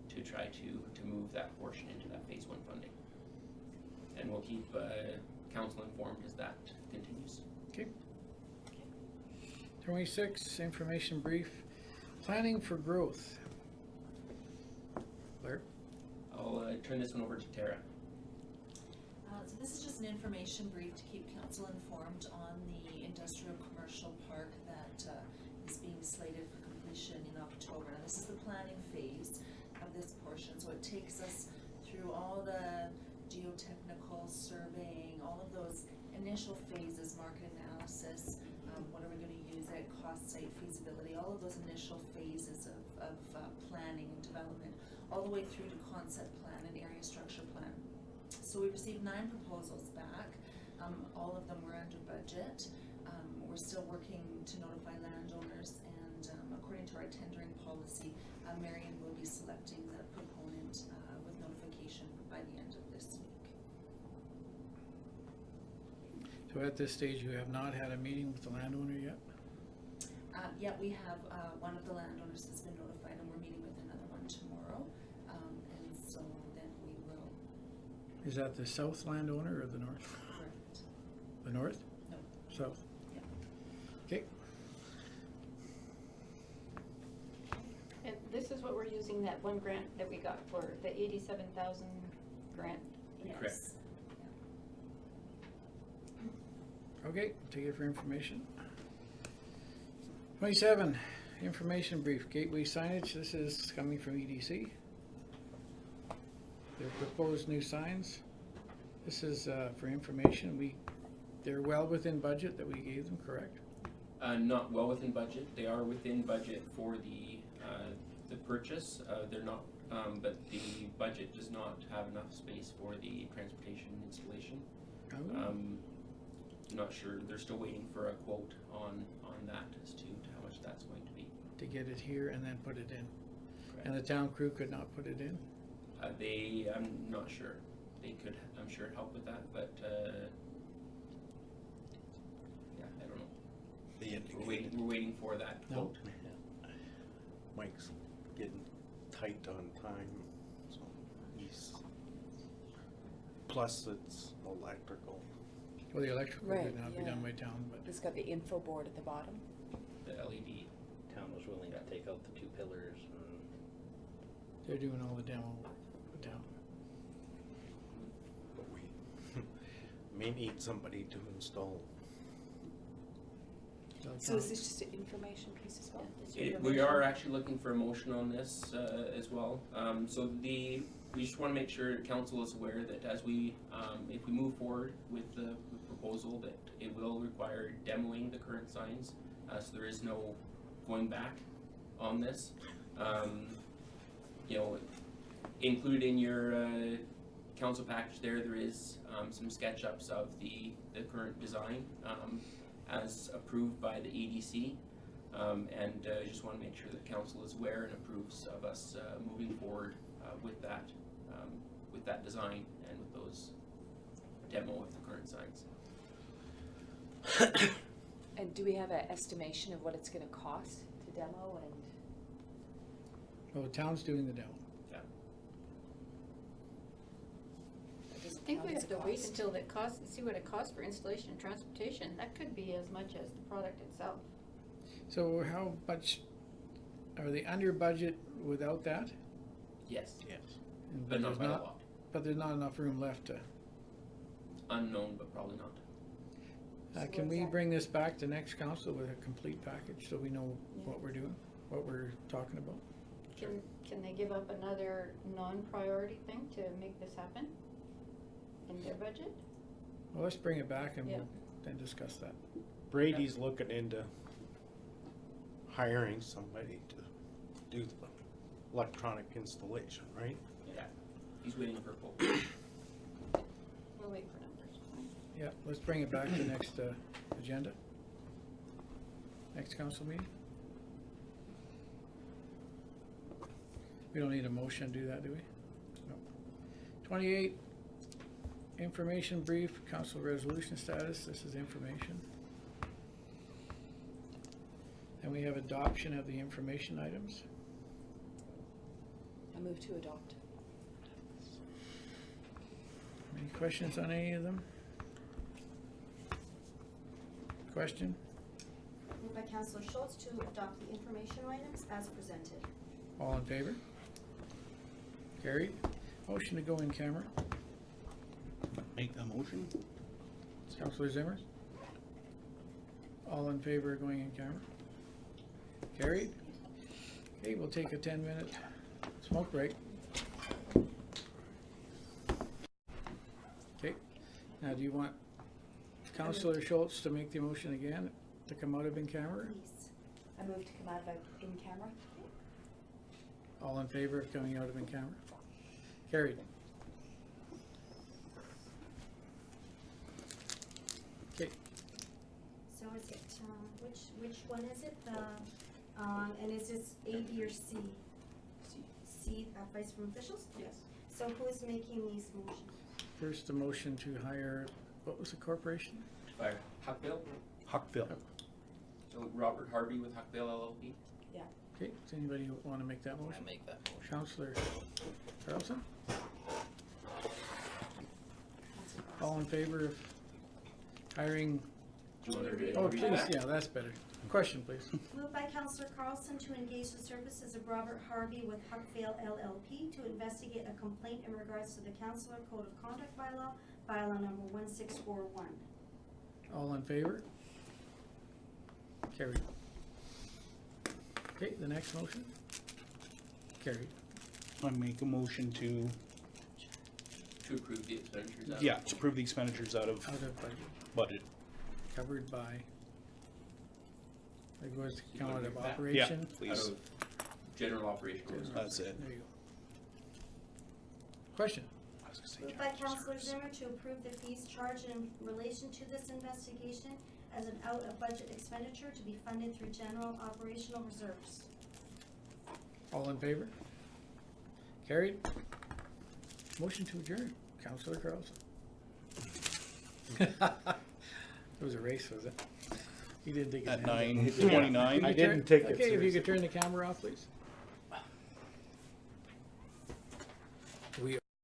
to try to move that portion into that phase 1 funding. And we'll keep council informed as that continues. Okay. 26, information brief, planning for growth. Blair? I'll turn this one over to Tara. So this is just an information brief to keep council informed on the industrial commercial park that is being slated for completion in October. Now this is the planning phase of this portion, so it takes us through all the geotechnical surveying, all of those initial phases, market analysis, what are we going to use it, cost, site feasibility, all of those initial phases of planning and development, all the way through to concept plan and area structure plan. So we received 9 proposals back. All of them were under budget. We're still working to notify landowners, and according to our tendering policy, Marion will be selecting the proponent with notification by the end of this week. So at this stage, you have not had a meeting with the landowner yet? Yeah, we have, one of the landowners has been notified, and we're meeting with another one tomorrow. And so then we will. Is that the south landowner or the north? Correct. The north? No. South? Yeah. Okay. And this is what we're using that one grant that we got for, the 87,000 grant. Yes. Correct. Okay, take it for information. 27, information brief, gateway signage. This is coming from EDC. Their proposed new signs. This is for information. They're well within budget that we gave them, correct? Not well within budget. They are within budget for the purchase. They're not, but the budget does not have enough space for the transportation installation. Oh. Not sure. They're still waiting for a quote on that as to how much that's going to be. To get it here and then put it in. Correct. And the town crew could not put it in? I'm not sure. They could, I'm sure, help with that, but yeah, I don't know. We're waiting for that No. quote. Mike's getting tight on time, so plus it's electrical. Well, the electrical Right, could not be yeah. done by town, but It's got the info board at the bottom. The LED. Town was willing to take out the 2 pillars and they're doing all the demo work for town. But we may need somebody to install. So is this just an information piece as well? We are actually looking for a motion on this as well. We just want to make sure council is aware that as we, if we move forward with the proposal, that it will require demoing the current signs. So there is no going back on this. Included in your council package there is some SketchUps of the current design as approved by the ADC. I just want to make sure that council is aware and approves of us moving forward with that design and with those demo of the current signs. And do we have an estimation of what it's gonna cost to demo and? Well, the town's doing the demo. does I think count we as have a to wait cost? until it costs, see what it costs for installation and transportation. That could be as much as the product itself. So how much, are they under budget without that? Yes, And but not there's by a lot. But there's not enough room left to, Unknown, but probably not. So can what's we that? bring this back to next council with a complete package so we know what we're doing, what we're talking about? Can they give up another non-priority thing to make this happen in their budget? Well, let's bring it back and Yeah. we'll then discuss that. Brady's looking into hiring somebody to do the electronic installation, right? Yeah, he's waiting for a quote. We'll wait for numbers. Yeah, let's bring it back to next agenda. Next council meeting. We don't need a motion to do that, do we? No. 28, information brief, council resolution status. This is information. And we have adoption of the information items. I move to adopt. Any questions on any of them? Question? Moved by Councillor Schultz to adopt the information items as presented. All in favor? Carried. Motion to go in camera. Make that motion? Councilor Zimmer? All in favor of going in camera? Carried. Okay, we'll take a 10-minute smoke break. Okay, now do you want Councilor Schultz to make the motion again, to come out of in camera? Please. I move to come out of in camera. All in favor of coming out of in camera? Carried. Okay, So is it, which one is it? And is this A, B, or C? C, advice from officials? Yes. So who is making these motions? first a motion to hire, what was the corporation? By Huckville, Huckville. so Robert Harvey with Huckville LLP. Okay, does anybody want to make that I motion? make that motion. Councilor Carlson? All in favor of hiring, Do you want to read oh, read please, that? yeah, that's better. Question, please. Moved by Councillor Carlson to engage the services of Robert Harvey with Huckvale LLP to investigate a complaint in regards to the Councilor Code of Conduct bylaw, bylaw number 1641. All in favor? Carried. Okay, the next motion? Carried. I make a motion to, approve the expenditures. out. yeah, to approve the expenditures out of Out of budget, budget. covered by, it was to You come wanna out of read that? operation. Yeah, please. Out of general operational. General. That's it. There you go. Question? I was gonna say Moved by general Councillor services. Zimmer to approve the fees charged in relation to this investigation as an out-of-budget expenditure to be funded through general operational reserves. All in favor? Carried. Motion to adjourn, Councilor Carlson. It was a race, was it? He didn't take his At hand up. 9:29. I didn't take it Okay, if you seriously. could turn the camera off, please. We